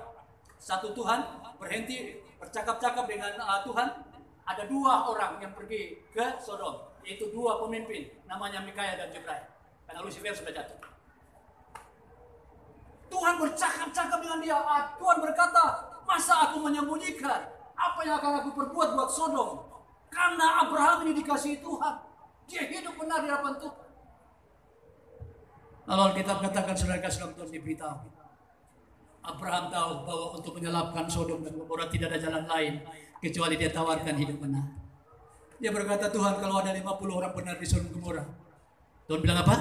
Satu Tuhan berhenti bercakap-cakap dengan Tuhan. Ada 2 orang yang pergi ke Sodom, yaitu 2 pemimpin, namanya Mikaia dan Jibril. Karena Lucifer sudah jatuh. Tuhan bercakap-cakap dengan dia. Tuhan berkata, masa aku menyembunyikan apa yang akan aku perbuat buat Sodom? Karena Abraham ini dikasihi Tuhan, dia hidup benar di hadapan Tuhan. Lalu kita katakan saudara kasih Tuhan diberitahu, Abraham tahu bahwa untuk menyelapkan Sodom dan Gomora tidak ada jalan lain kecuali dia tawarkan hidup benar. Dia berkata, Tuhan, kalau ada 50 orang benar di Sodom dan Gomora, Tuhan bilang apa?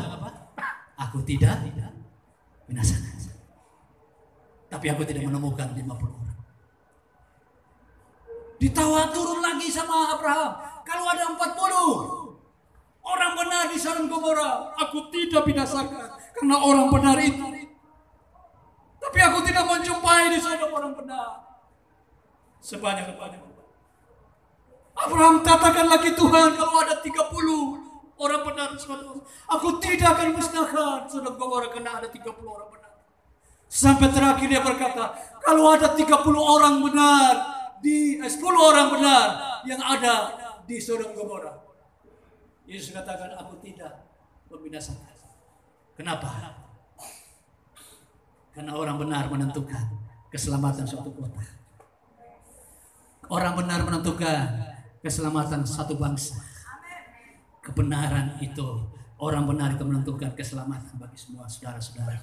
Aku tidak binasakan. Tapi aku tidak menemukan 50 orang. Ditawar turun lagi sama Abraham, kalau ada 40 orang benar di Sodom Gomora, aku tidak binasakan karena orang benar itu. Tapi aku tidak menjumpai di Sodom orang benar sebanyak-banyak. Abraham katakan lagi, Tuhan, kalau ada 30 orang benar di Sodom, aku tidak akan musnahkan Sodom Gomora karena ada 30 orang benar. Sampai terakhir dia berkata, kalau ada 30 orang benar di 10 orang benar yang ada di Sodom Gomora, Yesus katakan, aku tidak membinasakan. Kenapa? Karena orang benar menentukan keselamatan suatu kota. Orang benar menentukan keselamatan satu bangsa. Kebenaran itu, orang benar itu menentukan keselamatan bagi semua saudara-saudara.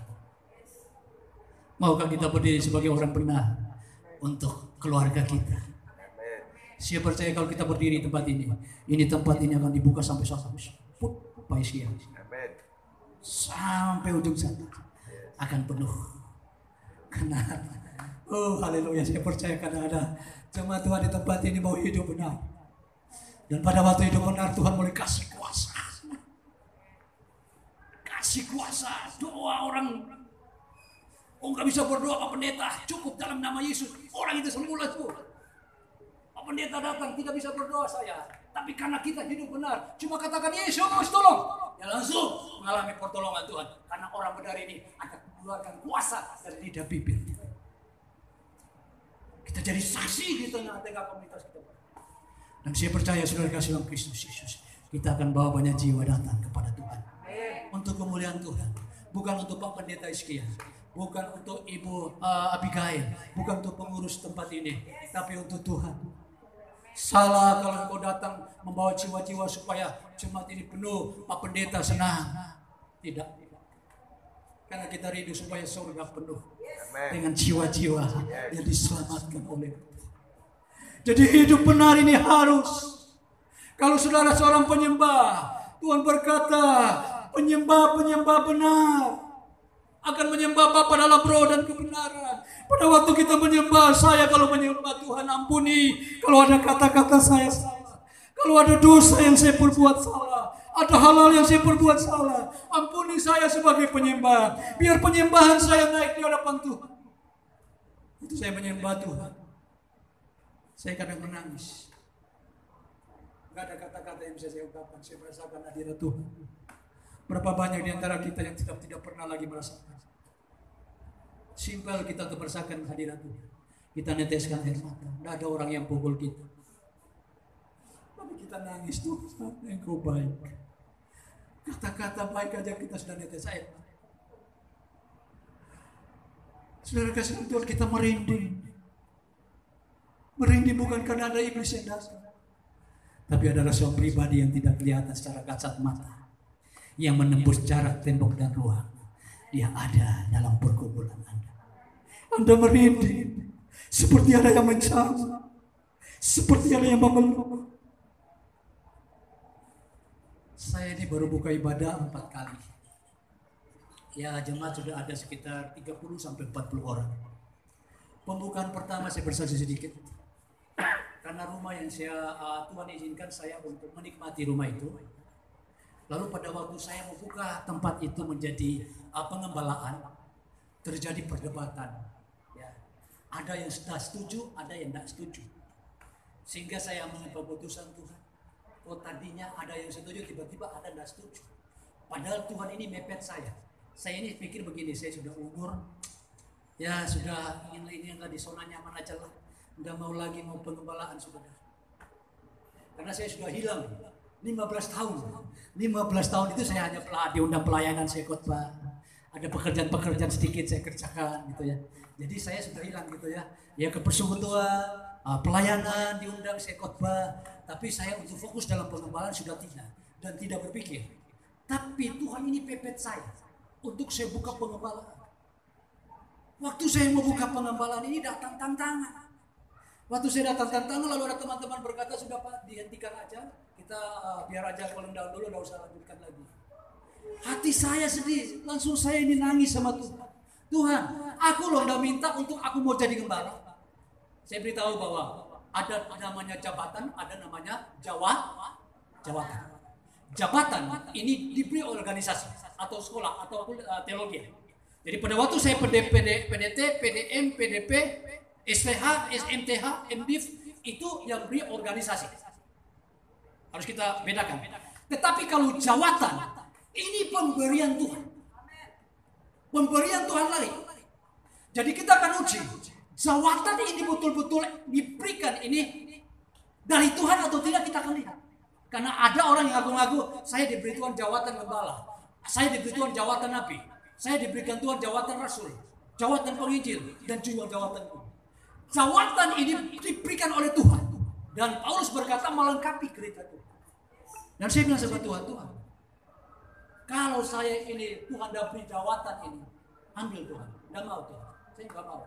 Maukah kita berdiri sebagai orang benar untuk keluarga kita? Saya percaya kalau kita berdiri di tempat ini tempat ini akan dibuka sampai siang. Sampai ujung sana akan penuh. Karena, oh haleluya, saya percaya karena ada jemaat Tuhan di tempat ini mau hidup benar. Dan pada waktu hidup benar Tuhan boleh kasih kuasa. Kasih kuasa. Doa orang, nggak bisa berdoa Pak Pendeta, cukup dalam nama Yesus. Orang itu semula tuh. Pak Pendeta datang tidak bisa berdoa saya, tapi karena kita hidup benar, cuma katakan Yesus tolong, ya langsung mengalami pertolongan Tuhan. Karena orang benar ini akan mengeluarkan kuasa dari lidah bibir. Kita jadi saksi di tengah-tengah komunitas kita. Dan saya percaya saudara kasih dalam Kristus Yesus, kita akan bawa banyak jiwa datang kepada Tuhan. Untuk kemuliaan Tuhan, bukan untuk Pak Pendeta Iskia, bukan untuk Ibu Abigail, bukan untuk pengurus tempat ini, tapi untuk Tuhan. Salah kalau engkau datang membawa jiwa-jiwa supaya jemaat ini penuh, Pak Pendeta senang. Tidak. Karena kita rindu supaya surga penuh dengan jiwa-jiwa yang diselamatkan oleh Tuhan. Jadi hidup benar ini harus. Kalau saudara seorang penyembah, Tuhan berkata, penyembah benar akan menyembah Bapa dalam roh dan kebenaran. Pada waktu kita menyembah, saya kalau menyembah Tuhan ampuni kalau ada kata-kata saya salah, kalau ada dosa yang saya perbuat salah, ada hal-hal yang saya perbuat salah, ampuni saya sebagai penyembah. Biar penyembahan saya naik di hadapan Tuhan. Itu saya menyembah Tuhan. Saya kadang menangis. Gak ada kata-kata yang bisa saya ungkapkan. Saya merasakan hadirat Tuhan. Berapa banyak di antara kita yang tidak pernah lagi merasakan. Simpel kita untuk merasakan hadirat Tuhan. Kita neteskan air mata. Tidak ada orang yang pukul kita. Tapi kita nangis, Tuhan, Engkau baik. Kata-kata baik aja kita sudah netes air mata. Saudara kasih Tuhan, kita merinding. Merinding bukan karena ada iblis yang datang, tapi ada rasa pribadi yang tidak kelihatan secara kasat mata, yang menembus jarak tembok dan ruang. Dia ada dalam perkumpulan Anda. Anda merinding seperti ada yang mencari. seperti ada yang memeluk. Saya ini baru buka ibadah 4 kali. Ya, jemaat sudah ada sekitar 30 sampai 40 orang. Pembukaan pertama saya bersaksi sedikit. Karena rumah yang Tuhan izinkan saya untuk menikmati rumah itu. Lalu pada waktu saya membuka tempat itu menjadi pengembalaan, terjadi perdebatan. Ya. Ada yang sudah setuju, ada yang tidak setuju. Sehingga saya mengambil keputusan Tuhan. Oh, tadinya ada yang setuju, tiba-tiba ada yang tidak setuju. Padahal Tuhan ini mepet saya. Saya ini pikir begini, saya sudah umur, ya sudah ini yang di zona nyaman aja lah. Nggak mau lagi mau pengembalaan saudara. Karena saya sudah hilang 15 tahun. 15 tahun itu saya hanya diundang pelayanan, saya khotbah. Ada pekerjaan-pekerjaan sedikit saya kerjakan gitu ya. Jadi saya sudah hilang gitu ya. Ya ke persekutuan, pelayanan diundang saya khotbah. Tapi saya untuk fokus dalam pengembalaan sudah tidak. Dan tidak berpikir. Tapi Tuhan ini pepet saya untuk saya buka pengembalaan. Waktu saya mau buka pengembalaan ini datang tantangan. Waktu saya datang tantangan lalu ada teman-teman berkata, sudah Pak dihentikan aja. Kita biar aja kalau down dulu, tidak usah lanjutkan lagi. Hati saya sedih, langsung saya ini nangis sama Tuhan. Tuhan, aku loh udah minta untuk aku mau jadi gembala. Saya beritahu bahwa ada namanya jabatan, ada namanya jawatan. Jabatan ini diberi organisasi atau sekolah atau teologi. Jadi pada waktu saya PDT, PDM, PDP, STH, SMTH, MDiv itu yang beri organisasi. Harus kita bedakan. Tetapi kalau jawatan ini pemberian Tuhan. Pemberian Tuhan lain. Jadi kita akan uji. Jawatan ini betul-betul diberikan ini dari Tuhan atau tidak, kita akan lihat. Karena ada orang yang ngaku-ngaku, saya diberi Tuhan jawatan gembala. Saya diberi Tuhan jawatan nabi. Saya diberikan Tuhan jawatan rasul. Jawatan penginjil. Dan juga jawatan Tuhan. Jawatan ini diberikan oleh Tuhan. Dan Paulus berkata melengkapi gereja Tuhan. Dan saya bilang sama Tuhan, kalau saya ini Tuhan dah beri jawatan ini, ambil Tuhan. Tidak mau Tuhan. Saya tidak mau.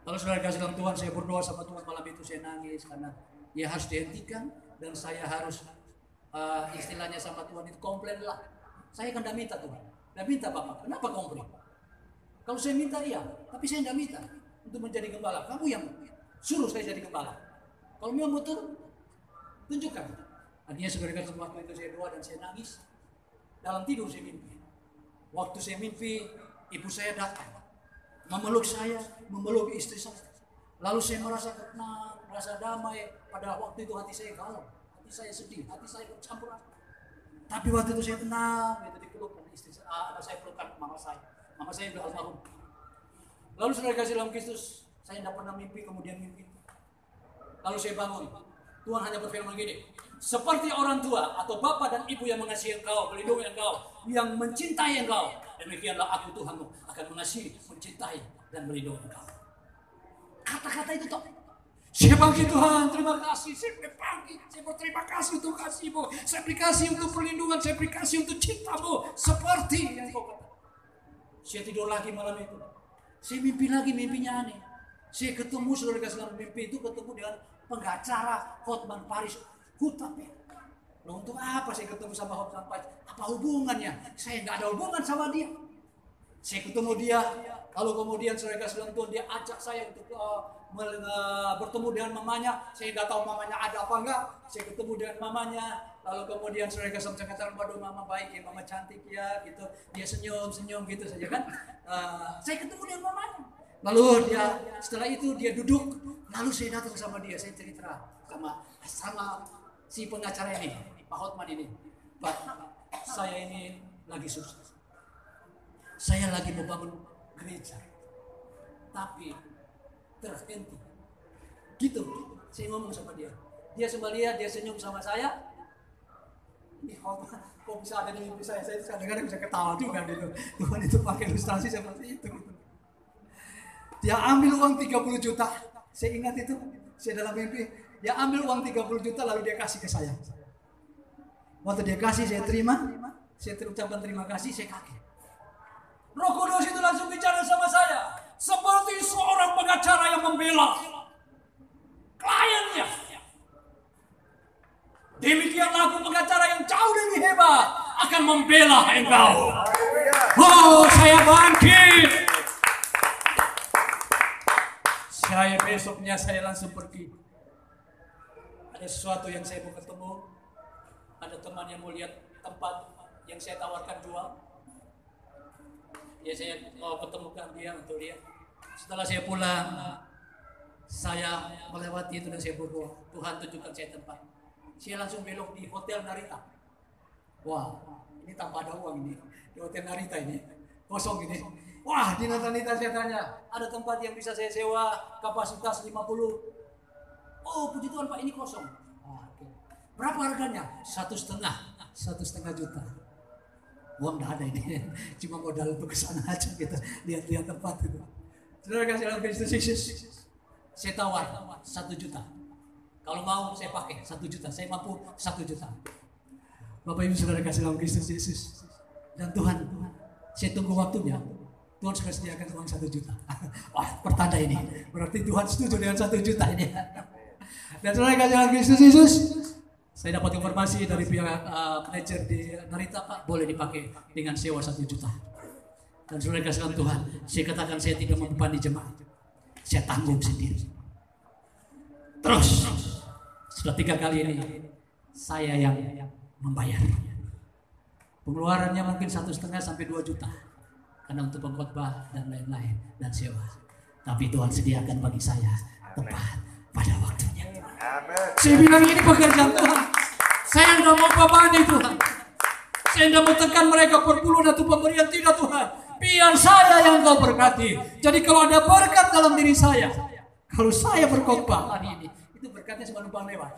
Kalau saudara kasih dalam Tuhan, saya berdoa sama Tuhan malam itu, saya nangis karena ya harus dihentikan dan saya harus istilahnya sama Tuhan itu komplain lah. Saya kan tidak minta Tuhan. Tidak minta Bapak. Kenapa komplain? Kalau saya minta iya, tapi saya tidak minta untuk menjadi gembala. Kamu yang suruh saya jadi gembala. Kalau memang betul, tunjukkan. Artinya sebenarnya waktu itu saya doa dan saya nangis. Dalam tidur saya mimpi. Waktu saya mimpi, ibu saya datang. Memeluk saya, memeluk istri saya. Lalu saya merasa tenang, merasa damai. Pada waktu itu hati saya galau. Hati saya sedih, hati saya bercampur. Tapi waktu itu saya tenang, itu dipeluk istri saya. Saya pelukkan mama saya. Mama saya sudah almarhum. Lalu saudara kasih dalam Kristus, saya tidak pernah mimpi, kemudian mimpi. Lalu saya bangun. Tuhan hanya berfirman gini, seperti orang tua atau bapak dan ibu yang mengasihi engkau, melindungi engkau, yang mencintai engkau, demikianlah aku Tuhanmu akan mengasihi, mencintai dan melindungi engkau. Kata-kata itu toh. Saya bangkit Tuhan, terima kasih. Saya bangkit, saya berterima kasih untuk kasih-Mu. Saya beri kasih untuk perlindungan, saya beri kasih untuk cinta-Mu. Seperti yang kau kata. Saya tidur lagi malam itu. Saya mimpi lagi, mimpinya aneh. Saya ketemu, saudara kasih dalam mimpi itu ketemu dengan pengacara Hotman Paris Hutapea. Loh, untuk apa saya ketemu sama Hotman Paris? Apa hubungannya? Saya nggak ada hubungan sama dia. Saya ketemu dia, lalu kemudian saudara kasih dalam Tuhan, dia ajak saya untuk bertemu dengan mamanya. Saya nggak tahu mamanya ada apa enggak. Saya ketemu dengan mamanya. Lalu kemudian saudara kasih saya katakan, waduh mama baik ya, mama cantik ya, gitu. Dia senyum gitu saja kan. Saya ketemu dengan mamanya. Lalu setelah itu dia duduk. Lalu saya datang sama dia, saya cerita sama si pengacara ini, Pak Hotman ini. Pak, saya ini lagi sukses. Saya lagi membangun gereja. Tapi terhenti. Gitu. Saya ngomong sama dia. Dia sembalia, dia senyum sama saya. Ini kok bisa ada di mimpi saya kadang-kadang bisa ketawa juga gitu. Tuhan itu pakai ilustrasi seperti itu. Dia ambil uang 30 juta. Saya ingat itu. Saya dalam mimpi. Dia ambil uang 30 juta lalu dia kasih ke saya. Waktu dia kasih saya terima. Saya terucapkan terima kasih, saya kaget. Roh Kudus itu langsung bicara sama saya. Seperti seorang pengacara yang membela. Demikianlah aku pengacara yang jauh lebih hebat akan membela engkau. Oh, saya bangkit. Saya besoknya saya langsung pergi. Ada sesuatu yang saya mau ketemu. Ada teman yang mau lihat tempat yang saya tawarkan jual. Ya saya mau ketemukan dia untuk lihat. Setelah saya pulang, saya melewati itu dan saya berdoa, Tuhan tunjukkan saya tempat. Saya langsung belok di Hotel Narita. Wah, ini tanpa ada uang ini. Di Hotel Narita ini, kosong ini. Wah, di Narita saya tanya, ada tempat yang bisa saya sewa kapasitas 50. Oh, puji Tuhan Pak, ini kosong. Oke. Berapa harganya? 1,5 juta. Uang nggak ada ini, cuma modal untuk kesana aja gitu, lihat-lihat tempat gitu. Saudara kasih dalam Kristus Yesus, saya tawar 1 juta. Kalau mau saya pakai 1 juta, saya mampu 1 juta. Bapak Ibu saudara kasih dalam Kristus Yesus, dan Tuhan, saya tunggu waktunya. Tuhan sudah sediakan uang 1 juta. Wah, pertanda ini, berarti Tuhan setuju dengan 1 juta ini. Dan saudara kasih dalam Kristus Yesus, saya dapat informasi dari pihak manajer di Narita, Pak, boleh dipakai dengan sewa 1 juta. Dan saudara kasih Tuhan, saya katakan saya tidak membebani jemaat, saya tanggung sendiri. Terus, sudah 3 kali ini saya yang membayar. Pengeluarannya mungkin 1,5 sampai 2 juta, karena untuk pengkhotbah dan lain-lain dan sewa. Tapi Tuhan sediakan bagi saya tepat pada waktunya. Saya bilang ini pekerjaan Tuhan. Saya tidak mau bebani Tuhan. Saya tidak mau tekan mereka perpuluhan atau pemberian, tidak Tuhan. Biar saya yang Kau berkati. Jadi kalau ada berkat dalam diri saya, kalau saya berkhotbah hari ini, itu berkatnya cuma numpang lewat.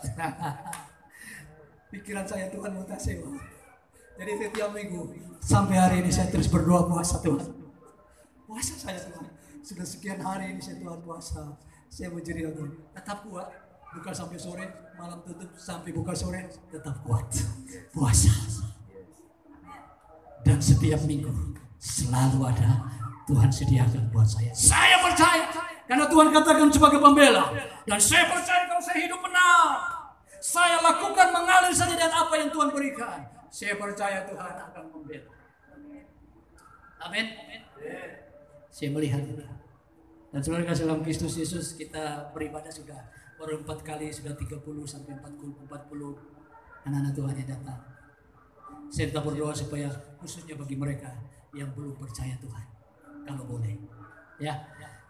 Pikiran saya Tuhan mau tak sewa. Jadi setiap minggu sampai hari ini saya terus berdoa puasa Tuhan. Puasa saya Tuhan. Sudah sekian hari ini saya Tuhan puasa. Saya mau jadi Tuhan. Tetap kuat. Buka sampai sore, malam tutup sampai buka sore, tetap kuat. Puasa. Dan setiap minggu selalu ada Tuhan sediakan buat saya. Saya percaya karena Tuhan katakan sebagai pembela. Dan saya percaya kalau saya hidup benar, saya lakukan mengalir saja dengan apa yang Tuhan berikan. Saya percaya Tuhan akan membela. Amin. Saya melihat itu. Dan saudara kasih dalam Kristus Yesus, kita beribadah sudah baru 4 kali, sudah 30 sampai 40 anak-anak Tuhan yang datang. Saya tetap berdoa supaya khususnya bagi mereka yang belum percaya Tuhan, kalau boleh, ya.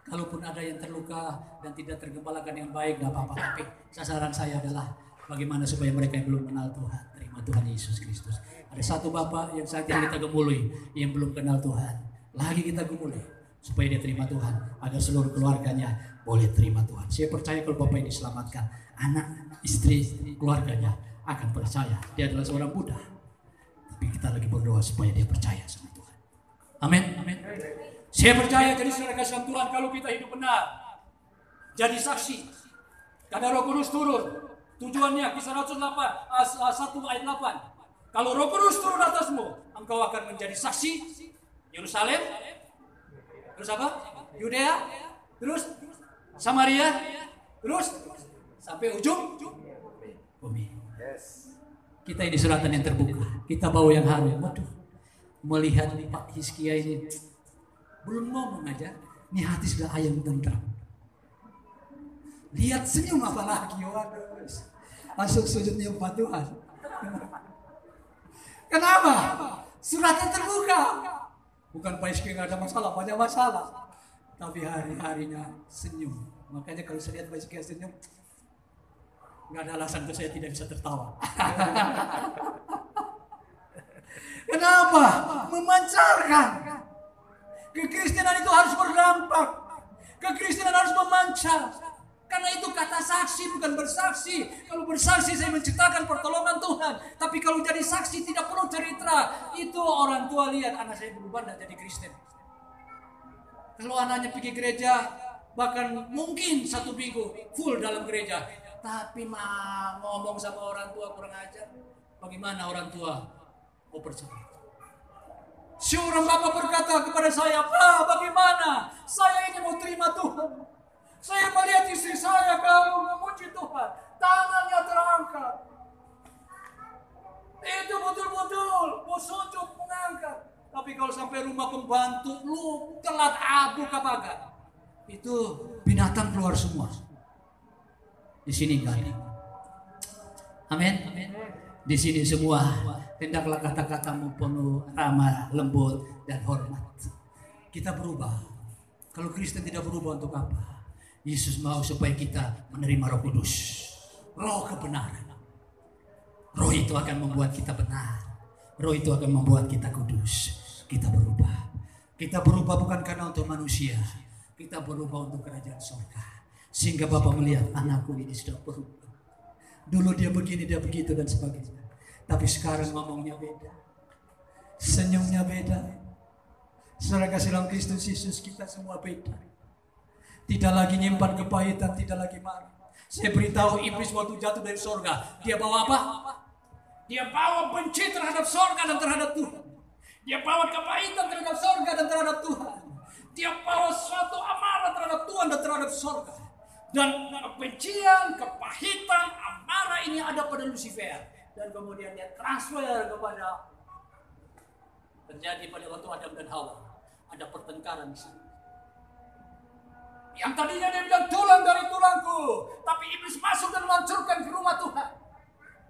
Kalaupun ada yang terluka dan tidak tergembalakan yang baik, tidak apa-apa. Tapi sasaran saya adalah bagaimana supaya mereka yang belum kenal Tuhan terima Tuhan Yesus Kristus. Ada satu bapak yang saat ini kita gemului yang belum kenal Tuhan, lagi kita gemului supaya dia terima Tuhan, agar seluruh keluarganya boleh terima Tuhan. Saya percaya kalau bapak ini diselamatkan, anak, istri, keluarganya akan percaya. Dia adalah seorang Buddha, tapi kita lagi berdoa supaya dia percaya sama Tuhan. Amin. Amin. Saya percaya jadi saudara kasih Tuhan, kalau kita hidup benar, jadi saksi. Karena Roh Kudus turun, tujuannya Kisah Rasul 1 ayat 8. Kalau Roh Kudus turun atasmu, engkau akan menjadi saksi Yerusalem, terus apa? Yudea, terus Samaria, terus sampai ujung bumi. Kita ini suratan yang terbuka, kita bawa yang harum. Waduh, melihat Pak Hizkia ini belum ngomong aja, ini hati sudah ayam tentram. Lihat senyum apa lagi, waduh, langsung sujud nyembah Tuhan. Kenapa? Suratnya terbuka. Bukan Pak Hizkia nggak ada masalah, banyak masalah. Tapi hari-harinya senyum. Makanya kalau saya lihat Pak Hizkia senyum, nggak ada alasan untuk saya tidak bisa tertawa. Kenapa? Memancarkan. Kekristenan itu harus berdampak. Kekristenan harus memancar. Karena itu kata saksi bukan bersaksi. Kalau bersaksi saya menciptakan pertolongan Tuhan. Tapi kalau jadi saksi tidak perlu cerita. Itu orang tua lihat anak saya berubah dan jadi Kristen. Kalau anaknya pergi gereja, bahkan mungkin 1 minggu full dalam gereja, tapi ngomong sama orang tua kurang ajar. Bagaimana orang tua mau percaya? Seorang bapak berkata kepada saya, Pak, bagaimana? Saya ini mau terima Tuhan. Saya melihat istri saya kalau memuji Tuhan, tangannya terangkat. kalau sampai rumah pembantu lu telat abu kabagan, itu binatang keluar semua. Di sini enggak ada. Amin. Di sini semua hendaklah kata-katamu penuh ramah, lembut dan hormat. Kita berubah. Kalau Kristen tidak berubah untuk apa? Yesus mau supaya kita menerima Roh Kudus, Roh kebenaran. Roh itu akan membuat kita benar. Roh itu akan membuat kita kudus. Kita berubah. Kita berubah bukan karena untuk manusia. Kita berubah untuk kerajaan surga. Sehingga Bapa melihat anakku ini sudah berubah. Dulu dia begini, dia begitu dan sebagainya. Tapi sekarang ngomongnya beda. Senyumnya beda. Saudara kasih dalam Kristus Yesus, kita semua beda. Tidak lagi nyimpan kepahitan, tidak lagi marah. Saya beritahu iblis waktu jatuh dari surga, dia bawa apa? Dia bawa benci terhadap surga dan terhadap Tuhan. Dia bawa kepahitan terhadap surga dan terhadap Tuhan. Dia bawa suatu amarah terhadap Tuhan dan terhadap surga. Dan kebencian, kepahitan, amarah ini ada pada Lucifer. Dan kemudian dia transfer kepada terjadi pada waktu Adam dan Hawa. Ada pertengkaran di sini. Yang tadinya dia bilang tulang dari tulangku, tapi iblis masuk dan menghancurkan ke rumah Tuhan,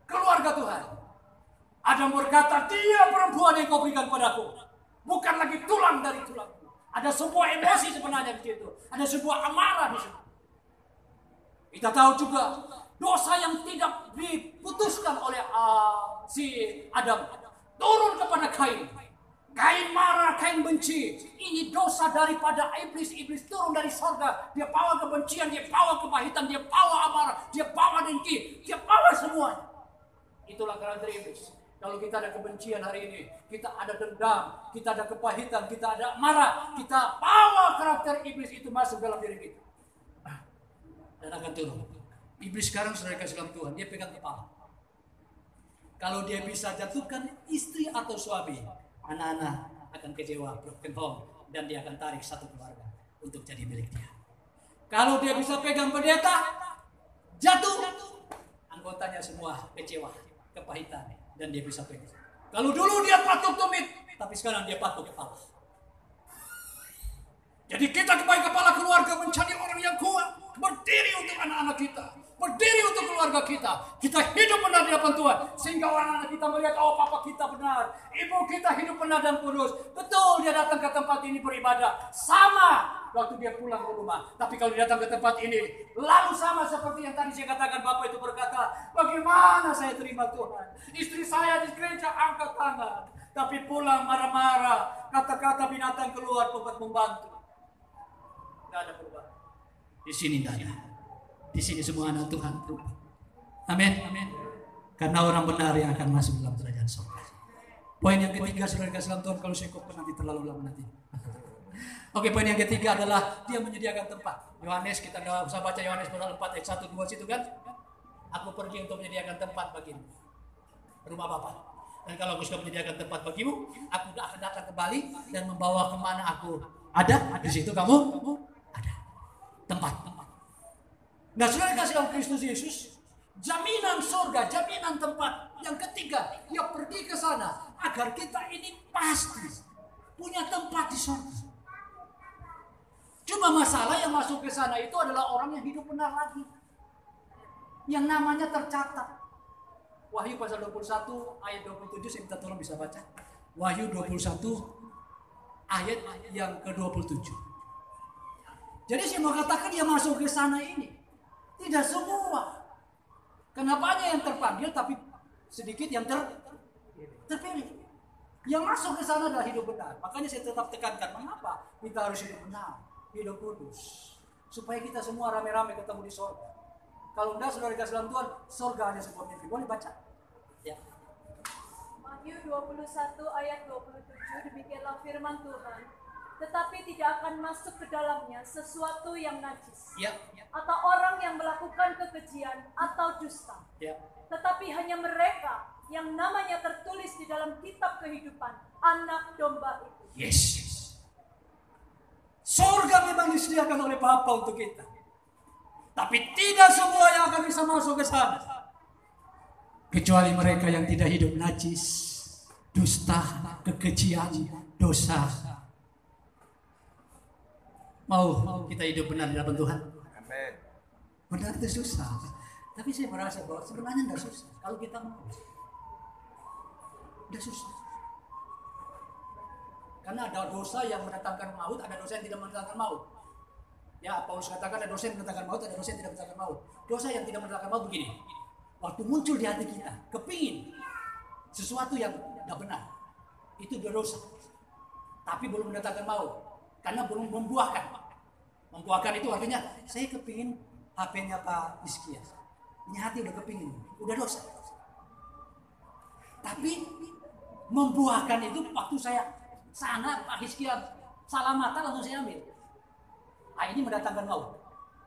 keluarga Tuhan. Adam berkata, dia perempuan yang kau berikan padaku, bukan lagi tulang dari tulangku. Ada sebuah emosi sebenarnya di situ, ada sebuah amarah di situ. Kita tahu juga dosa yang tidak diputuskan oleh si Adam turun kepada Kain. Kain marah, Kain benci. Ini dosa daripada iblis. Iblis turun dari surga. Dia bawa kebencian, dia bawa kepahitan, dia bawa amarah, dia bawa dengki, dia bawa semua. Itulah karakter iblis. Kalau kita ada kebencian hari ini, kita ada dendam, kita ada kepahitan, kita ada marah, kita bawa karakter iblis itu masuk dalam diri kita. Dan akan turun. Iblis sekarang sudah dikasih dalam Tuhan, dia pegang kepala. Kalau dia bisa jatuhkan istri atau suami, anak-anak akan kecewa, broken home, dan dia akan tarik satu keluarga untuk jadi milik dia. Kalau dia bisa pegang pendeta, jatuh, anggotanya semua kecewa, kepahitan, dan dia bisa pegang. Kalau dulu dia patuk tumit, tapi sekarang dia patuk kepala. Jadi kita sebagai kepala keluarga mencari orang yang kuat, berdiri untuk anak-anak kita, berdiri untuk keluarga kita. Kita hidup benar di hadapan Tuhan, sehingga orang-anak kita melihat, oh papa kita benar, ibu kita hidup benar dan kudus. Betul, dia datang ke tempat ini beribadah, sama waktu dia pulang ke rumah. Tapi kalau dia datang ke tempat ini, lalu sama seperti yang tadi saya katakan, bapak itu berkata, bagaimana saya terima Tuhan? Istri saya di gereja angkat tangan, tapi pulang marah-marah, kata-kata binatang keluar buat membantu. Tidak ada perubahan. Di sini tidak ada. Di sini semua anak Tuhan berubah. Amin. Amin. Karena orang benar yang akan masuk dalam kerajaan surga. Poin yang ketiga, saudara kasih dalam Tuhan, kalau saya cukup nanti terlalu lama nanti. Oke, poin yang ketiga adalah dia menyediakan tempat. Yohanes, kita tidak usah baca Yohanes pasal 4 ayat 1 2 situ kan? Aku pergi untuk menyediakan tempat bagimu. Rumah Bapa. Dan kalau aku sudah menyediakan tempat bagimu, aku akan datang kembali dan membawa kemana aku ada. Di situ kamu ada tempat. Nah, saudara kasih dalam Kristus Yesus, jaminan surga, jaminan tempat. Yang ketiga, dia pergi ke sana agar kita ini pasti punya tempat di surga. Cuma masalah yang masuk ke sana itu adalah orang yang hidup benar lagi, yang namanya tercatat. Wahyu pasal 21 ayat 27, saya minta tolong bisa baca. Wahyu 21 ayat yang ke-27. Jadi saya mau katakan dia masuk ke sana ini tidak semua. Kenapanya yang terpanggil, tapi sedikit yang terpilih. Yang masuk ke sana adalah hidup benar. Makanya saya tetap tekankan, mengapa kita harus hidup benar, hidup kudus, supaya kita semua rame-rame ketemu di surga. Kalau enggak, saudara kasih dalam Tuhan, surga hanya sebuah mimpi. Boleh baca? Ya. Wahyu 21 ayat 27, demikianlah firman Tuhan. Tetapi tidak akan masuk ke dalamnya sesuatu yang najis, Ya. atau orang yang melakukan kekejian atau dusta. Ya. Tetapi hanya mereka yang namanya tertulis di dalam kitab kehidupan anak domba itu. Yes. Surga memang disediakan oleh Bapa untuk kita. Tapi tidak semua yang akan bisa masuk ke sana. Kecuali mereka yang tidak hidup najis, dusta, kekejian, dosa. Mau kita hidup benar di hadapan Tuhan? Amin. Benar itu susah. Tapi saya merasa bahwa sebenarnya nggak susah. Kalau kita mau, nggak susah. Karena ada dosa yang mendatangkan maut, ada dosa yang tidak mendatangkan maut. Ya, Paulus katakan ada dosa yang mendatangkan maut, ada dosa yang tidak mendatangkan maut. Dosa yang tidak mendatangkan maut begini. Waktu muncul di hati kita, kepingin sesuatu yang tidak benar, itu dosa. Tapi belum mendatangkan maut, karena belum membuahkan. Membuahkan itu artinya saya kepingin HP-nya Pak Iskias. Ini hati udah kepingin, udah dosa. Tapi membuahkan itu waktu saya sana Pak Iskias salah mata langsung saya ambil. Nah, ini mendatangkan maut.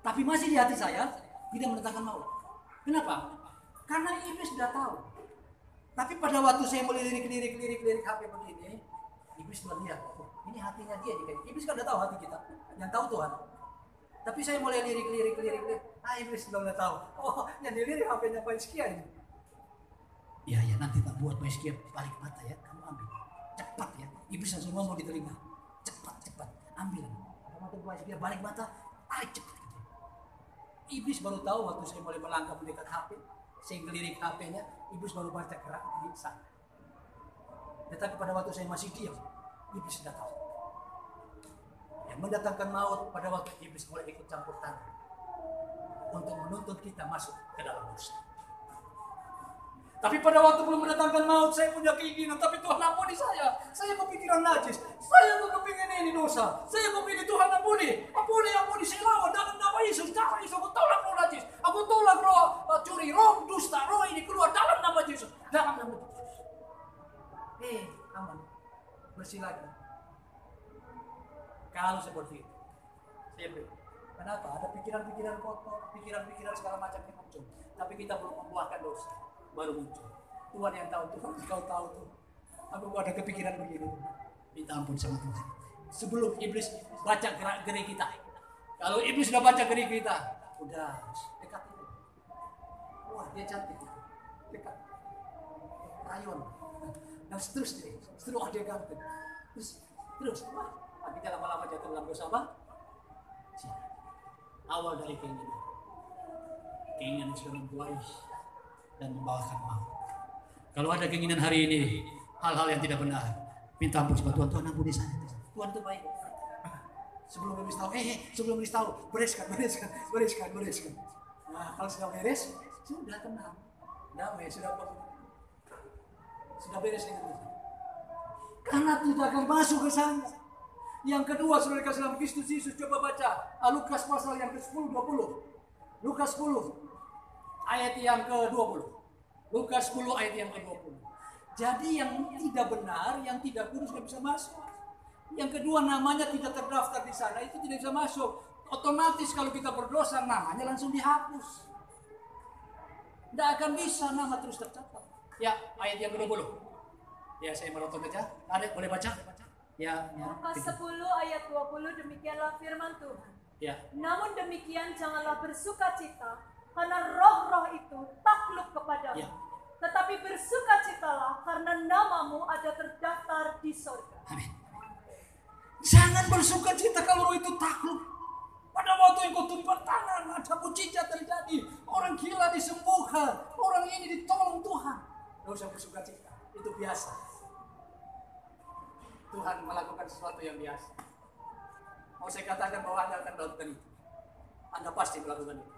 Tapi masih di hati saya tidak mendatangkan maut. Kenapa? Karena iblis sudah tahu. Tapi pada waktu saya mulai lirik HP begini, iblis sudah lihat. Oh, ini hatinya dia nih. Iblis kan udah tahu hati kita. Yang tahu Tuhan. Tapi saya mulai lirik. Iblis sudah tahu. Oh, yang dilirik HP-nya Pak Iskia ini. Ya nanti tak buat Pak Iskia balik mata ya. Kamu ambil. Cepat ya. Iblis langsung ngomong di telinga. Cepat. Ambil. Mata Pak Iskia balik mata. Tarik cepat. Iblis baru tahu waktu saya mulai melangkah mendekat HP. Saya ngelirik HP-nya, iblis baru baca gerak di sana. Tetapi pada waktu saya masih diam, iblis sudah tahu. Yang mendatangkan maut pada waktu iblis mulai ikut campur tangan untuk menuntut kita masuk ke dalam dosa. Tapi pada waktu belum mendatangkan maut, saya punya keinginan, tapi Tuhan ampuni saya. Saya kepikiran najis, saya kepingin ini dosa. Saya kepingin Tuhan ampuni, saya lawan dalam nama Yesus. Darah Yesus, aku tolak roh najis, aku tolak roh curi, roh dusta, roh ini keluar dalam nama Yesus. Dalam nama Yesus. Aman, bersih lagi. Kalau seperti itu, saya beri. Kenapa? Ada pikiran-pikiran kotor, pikiran-pikiran segala macam yang muncul. Tapi kita belum membuahkan dosa. Baru muncul. Tuhan yang tahu, Tuhan kau tahu tuh. Aku ada kepikiran begini. Minta ampun sama Tuhan. Sebelum iblis baca gerak-gerik kita. Kalau iblis sudah baca gerik kita, udah dekat itu. Wah, dia cantik. Dekat. Rayon. Dan seterusnya. Dia ganteng. Terus. Wah, kita lama-lama jatuh dalam dosa apa? Awal dari keinginan. Keinginan sudah membuai dan membawakan maut. Kalau ada keinginan hari ini hal-hal yang tidak benar, minta ampun sama Tuhan. Tuhan ampuni saya. Tuhan itu baik. Sebelum iblis tahu, bereskan. Nah, kalau sudah beres, sudah tenang, damai, sudah beres dengan itu. Karena tidak akan masuk ke sana. Yang kedua, saudara kasih dalam Kristus Yesus, coba baca Lukas pasal yang ke-10, 20. Lukas 10 ayat yang ke-20. Lukas 10 ayat yang ke-20. Jadi yang tidak benar, yang tidak kudus tidak bisa masuk. Yang kedua, namanya tidak terdaftar di sana, itu tidak bisa masuk. Otomatis kalau kita berdosa, namanya langsung dihapus. Tidak akan bisa nama terus tercatat. Ya, ayat yang ke-20. Ya, saya melotot aja. Ada boleh baca? Ya. Lukas 10 ayat 20, demikianlah firman Tuhan. Ya. Namun demikian janganlah bersukacita, karena roh-roh itu takluk kepadamu. Ya. Tetapi bersukacitalah karena namamu ada terdaftar di surga. Amin. Jangan bersukacita kalau roh itu takluk. Pada waktu engkau tumpah tangan, ada mujizat terjadi. Orang gila disembuhkan, orang ini ditolong Tuhan. Tidak usah bersukacita, itu biasa. Tuhan melakukan sesuatu yang biasa. Mau saya katakan bahwa Anda akan melakukan itu. Anda pasti melakukan itu.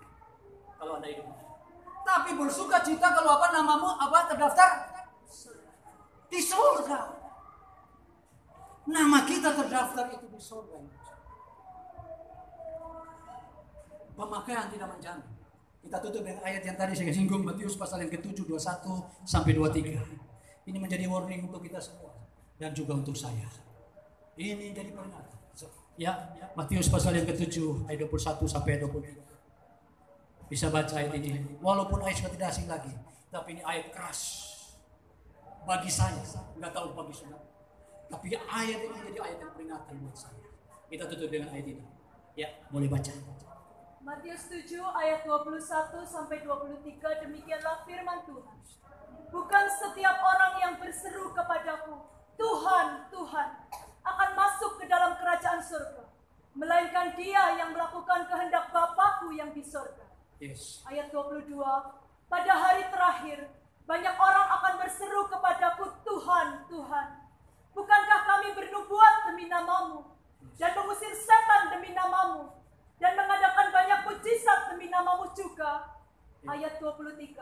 Kalau Anda hidup. Tapi bersukacita kalau namamu terdaftar di surga. Nama kita terdaftar itu di surga. Pemakaian tidak menjamin. Kita tutup dengan ayat yang tadi saya singgung, Matius pasal yang ke-7, 21 sampai 23. Ini menjadi warning untuk kita semua dan juga untuk saya. Ini jadi peringatan. Ya, Matius pasal yang ke-7 ayat 21 sampai 23. Bisa baca ayat ini. Walaupun ayat sudah tidak asing lagi, tapi ini ayat keras. Bagi saya, nggak tahu bagi saudara. Tapi ayat ini jadi ayat yang peringatan buat saya. Kita tutup dengan ayat ini. Ya, boleh baca. Matius 7 ayat 21 sampai 23, demikianlah firman Tuhan. Bukan setiap orang yang berseru kepadaku, Tuhan, Tuhan, akan masuk ke dalam kerajaan surga, melainkan dia yang melakukan kehendak Bapakku yang di surga. Yes. Ayat 22, pada hari terakhir, banyak orang akan berseru kepadaku, Tuhan, Tuhan, bukankah kami bernubuat demi namamu, dan mengusir setan demi namamu, dan mengadakan banyak mujizat demi namamu juga? Ayat 23,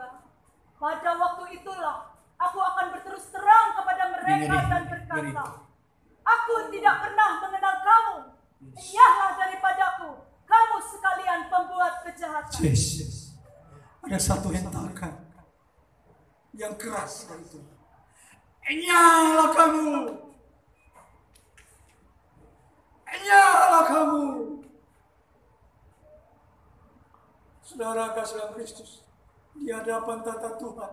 pada waktu itulah aku akan berterus terang kepada mereka dan berkata, aku tidak pernah mengenal kamu. Enyahlah daripadaku, kamu sekalian pembuat kejahatan. Yes. Ada satu hentakan yang keras dari Tuhan. Enyahlah kamu. Enyahlah kamu. Saudara kasih dalam Kristus, di hadapan tata Tuhan,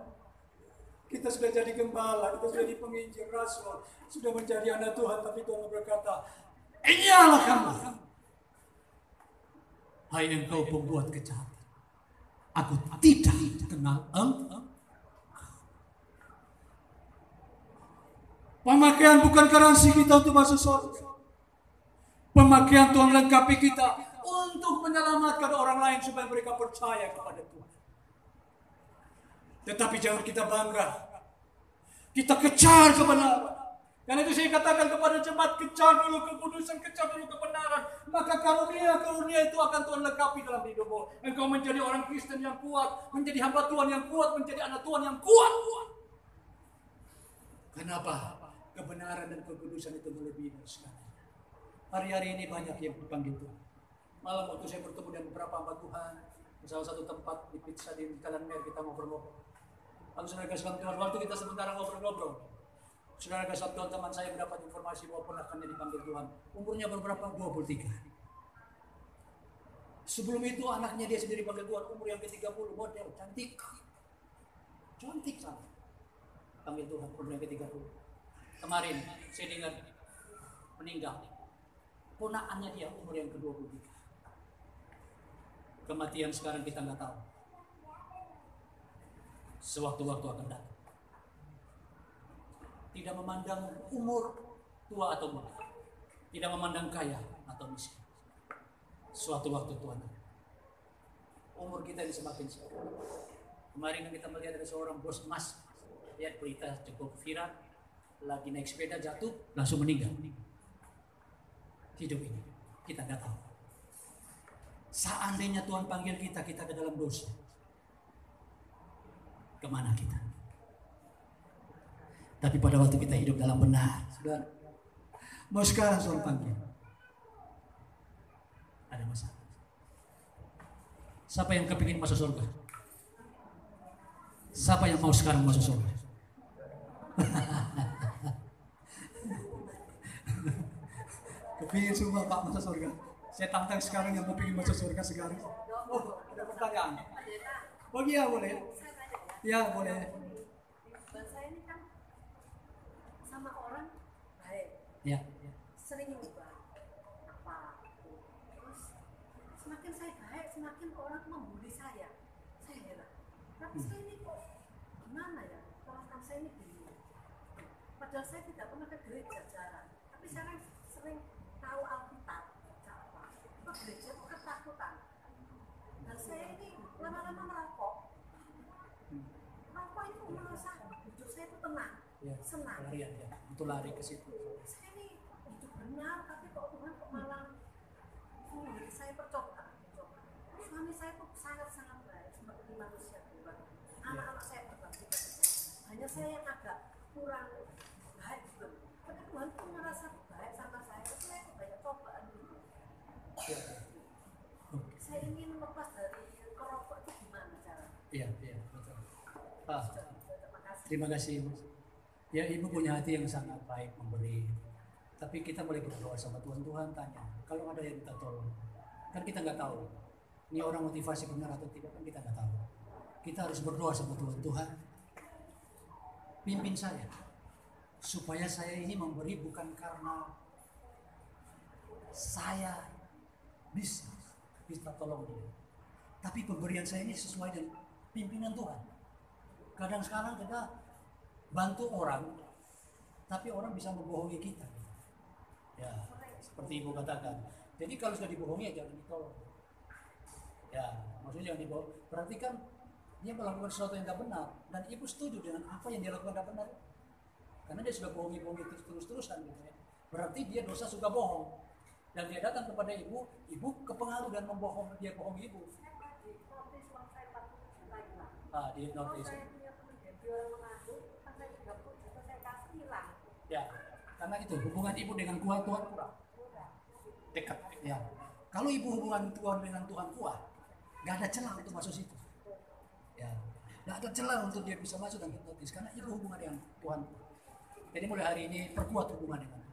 kita sudah jadi gembala, kita sudah jadi penginjil, rasul, sudah menjadi anak Tuhan, tapi Tuhan berkata, enyahlah kamu. Hai engkau pembuat kejahatan, aku tidak kenal engkau. Pemakaian bukan garansi kita untuk masuk surga. Pemakaian Tuhan lengkapi kita untuk menyelamatkan orang lain supaya mereka percaya kepada Tuhan. Tetapi jangan kita bangga. Kita kejar kebenaran. Karena itu saya katakan kepada jemaat, kejar dulu kekudusan, kejar dulu kebenaran. Maka karunia itu akan Tuhan lengkapi dalam hidupmu. Engkau menjadi orang Kristen yang kuat, menjadi hamba Tuhan yang kuat, menjadi anak Tuhan yang kuat. Kenapa? Kebenaran dan kekudusan itu melebihi dari segalanya. Hari-hari ini banyak yang dipanggil Tuhan. Malam waktu saya bertemu dengan beberapa hamba Tuhan di salah satu tempat di pizza di Jalan Mer, kita ngobrol-ngobrol. Lalu saudara kasih Tuhan, waktu kita sementara ngobrol-ngobrol, saudara kasih Tuhan, teman saya mendapat informasi bahwa ponakannya dipanggil Tuhan. Umurnya berapa? 23. Sebelum itu anaknya dia sendiri panggil Tuhan, umur yang ke-30, model, cantik. Cantik sangat. Panggil Tuhan, umur yang ke-30. Kemarin saya dengar meninggal. Ponakannya dia umur yang ke-23. Kematian sekarang kita nggak tahu. Sewaktu-waktu akan datang. Tidak memandang umur tua atau muda. Tidak memandang kaya atau miskin. Suatu waktu Tuhan. Umur kita ini semakin sedikit. Kemarin kita melihat ada seorang bos emas. Lihat berita cukup viral. Lagi naik sepeda jatuh, langsung meninggal. Hidup ini kita nggak tahu. Seandainya Tuhan panggil kita ke dalam dosa, kemana kita? Tapi pada waktu kita hidup dalam benar, saudara, mau sekarang Tuhan panggil, ada masalah. Siapa yang kepingin masuk surga? Siapa yang mau sekarang masuk surga? Kepingin semua Pak masuk surga. Saya tantang sekarang yang mau pingin masuk surga sekarang. Oh, ada pertanyaan. Oh iya boleh. Ya boleh. Saya ini kan sama orang baik. Ya. Sering ubah apa. Terus semakin saya baik, semakin orang membuli saya. Saya heran. Tapi saya ini kok gimana ya? Perasaan saya ini bingung. Padahal saya tidak pernah ke gereja jarang. Tapi saya sering tahu Alkitab, apa? Ke gereja itu ketakutan. Dan saya ini lama-lama merokok. Merokok itu merasa hidup saya itu tenang, senang. Pelarian ya, itu lari ke situ. Saya ini hidup benar, tapi kok Tuhan kok malah saya percobaan. Suami saya itu sangat-sangat baik seperti manusia Tuhan. Anak-anak saya berbakti. Hanya saya yang agak kurang baik gitu. Tapi Tuhan pun merasa baik sama saya. Saya itu banyak cobaan gitu. Saya ingin lepas dari kerokok itu gimana caranya? Iya, betul. Terima kasih Ibu. Ya Ibu punya hati yang sangat baik memberi. Tapi kita boleh berdoa sama Tuhan. Tuhan tanya, kalau ada yang minta tolong, kan kita nggak tahu. Ini orang motivasi benar atau tidak kan kita nggak tahu. Kita harus berdoa sama Tuhan. Tuhan, pimpin saya supaya saya ini memberi bukan karena saya bisa tolong dia, tapi pemberian saya ini sesuai dengan pimpinan Tuhan. Kadang sekarang kita bantu orang, tapi orang bisa membohongi kita. Ya, seperti ibu katakan. Jadi kalau sudah dibohongi ya jangan ditolong. Ya, maksudnya jangan dibohong. Berarti kan dia melakukan sesuatu yang tidak benar dan ibu setuju dengan apa yang dia lakukan tidak benar. Karena dia sudah bohongi terus-terusan gitu ya. Berarti dia dosa suka bohong. Dan dia datang kepada ibu kepengaruh dan membohong, dia bohong ibu. Di notis. Ya, karena itu hubungan ibu dengan Tuhan kurang dekat. Ya, kalau ibu hubungan Tuhan dengan Tuhan kuat, nggak ada celah untuk masuk situ. Ya, nggak ada celah untuk dia bisa masuk dan hipnotis karena ibu hubungan dengan Tuhan. Jadi mulai hari ini perkuat hubungan dengan Tuhan.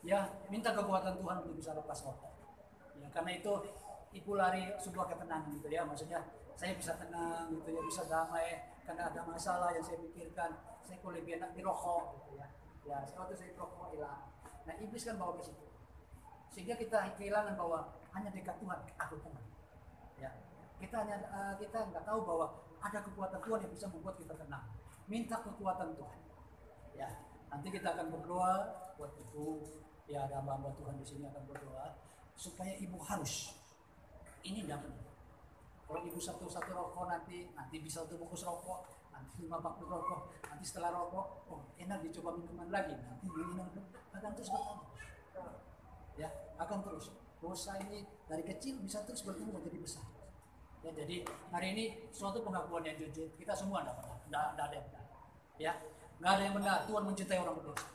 Ya, minta kekuatan Tuhan untuk bisa lepas otak. Ya, karena itu ibu lari sebuah ketenangan gitu ya, maksudnya saya bisa tenang gitu ya, bisa damai karena ada masalah yang saya pikirkan, saya kok lebih enak dirokok gitu ya. Ya, waktu saya rokok hilang. Nah, iblis kan bawa ke situ. Sehingga kita kehilangan bahwa hanya dekat Tuhan aku tenang. Ya. Kita nggak tahu bahwa ada kekuatan Tuhan yang bisa membuat kita tenang. Minta kekuatan Tuhan. Ya, nanti kita akan berdoa buat ibu. Ya, ada hamba Tuhan di sini akan berdoa supaya ibu harus ini dapat. Kalau ibu satu rokok nanti bisa satu bungkus rokok, nanti 5 bakul rokok, nanti setelah rokok, oh enak dicoba minuman lagi, nanti minum akan terus bertambah. Ya, akan terus. Dosa ini dari kecil bisa terus bertumbuh menjadi besar. Ya, jadi hari ini suatu pengakuan yang jujur, kita semua tidak ada yang benar. Ya, nggak ada yang benar. Tuhan mencintai orang berdosa.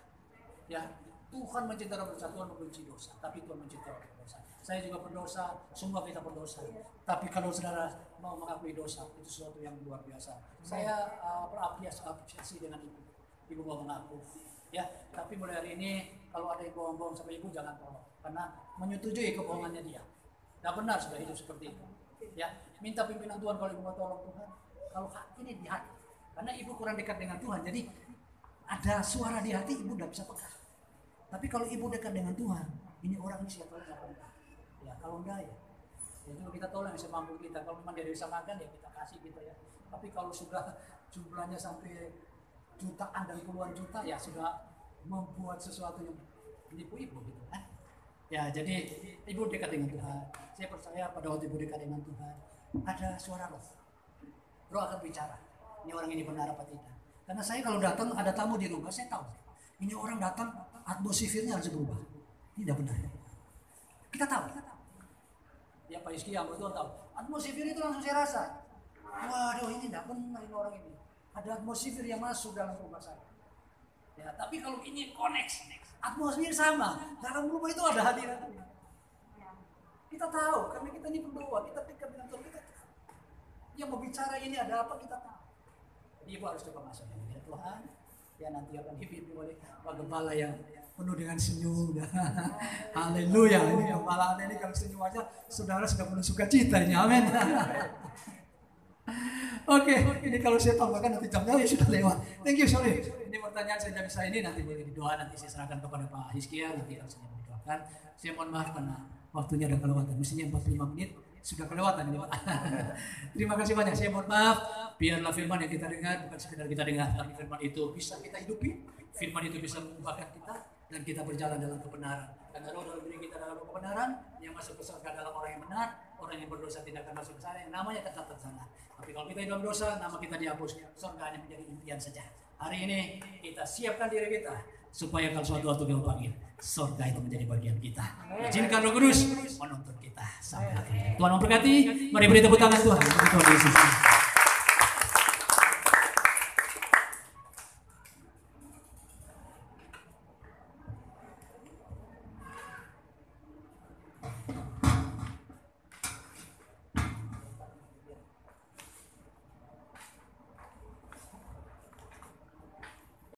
Ya, Tuhan mencintai orang berdosa, Tuhan membenci dosa, tapi Tuhan mencintai orang berdosa. Saya juga berdosa, semua kita berdosa. Tapi kalau saudara mau mengakui dosa, itu sesuatu yang luar biasa. Saya berapresiasi dengan ibu. Ibu mau mengaku. Ya, tapi mulai hari ini kalau ada yang bohong-bohong sama ibu jangan tolong, karena menyetujui kebohongannya dia. Tidak benar sudah hidup seperti itu. Ya, minta pimpinan Tuhan kalau ibu mau tolong Tuhan. Kalau ini di hati, karena ibu kurang dekat dengan Tuhan, jadi ada suara di hati ibu tidak bisa peka. Tapi kalau ibu dekat dengan Tuhan, ini orang ini siapa yang ya kalau enggak ya itu kita tolong yang semampu kita. Kalau memang dia bisa makan ya kita kasih gitu ya. Tapi kalau sudah jumlahnya sampai jutaan dan puluhan juta ya sudah membuat sesuatu yang menipu ibu gitu kan. Ya, jadi ibu dekat dengan Tuhan. Saya percaya pada waktu ibu dekat dengan Tuhan ada suara roh. Roh akan bicara. Ini orang ini benar apa tidak. Karena saya kalau datang ada tamu di rumah saya tahu. Ini orang datang atmosfernya harus berubah. Ini tidak benar. Kita tahu. Ya Pak Iski yang betul tahu. Atmosfer itu langsung saya rasa. Waduh ini tidak benar ini orang ini. Ada atmosfer yang masuk dalam rumah saya. Ya, tapi kalau ini connect, atmosfer sama. Dalam rumah itu ada hadirat Tuhan. Kita tahu karena kita ini berdoa, kita dekat dengan Tuhan, kita tahu. Yang mau bicara ini ada apa kita tahu. Jadi ibu harus coba masuk ya Tuhan. Ya nanti akan dipimpin oleh Pak Gembala yang penuh dengan senyum. Haleluya. Ini Gembala ini kalau senyum aja saudara sudah penuh sukacita ini. Amin. Oke, ini kalau saya tambahkan nanti jamnya ya sudah lewat. Thank you, sorry. Ini pertanyaan saya tidak bisa ini nanti boleh didoa, nanti saya serahkan kepada Pak Hizkia, nanti langsung didoakan. Saya mohon maaf karena waktunya ada kelewatan. Mestinya 45 menit sudah kelewatan ini Pak. Terima kasih banyak. Saya mohon maaf. Biarlah firman yang kita dengar bukan sekedar kita dengar, tapi firman itu bisa kita hidupi. Firman itu bisa mengubahkan kita dan kita berjalan dalam kebenaran. Karena roh dalam diri kita dalam kebenaran, yang masuk ke surga adalah orang yang benar. Orang yang berdosa tidak akan masuk ke sana, yang namanya tercatat sana. Tapi kalau kita dalam dosa, nama kita dihapus. Surga hanya menjadi impian saja. Hari ini kita siapkan diri kita supaya kalau suatu waktu Dia panggil, surga itu menjadi bagian kita. Izinkan Roh Kudus menuntun kita sampai akhir. Tuhan memberkati. Mari beri tepuk tangan Tuhan untuk Tuhan Yesus.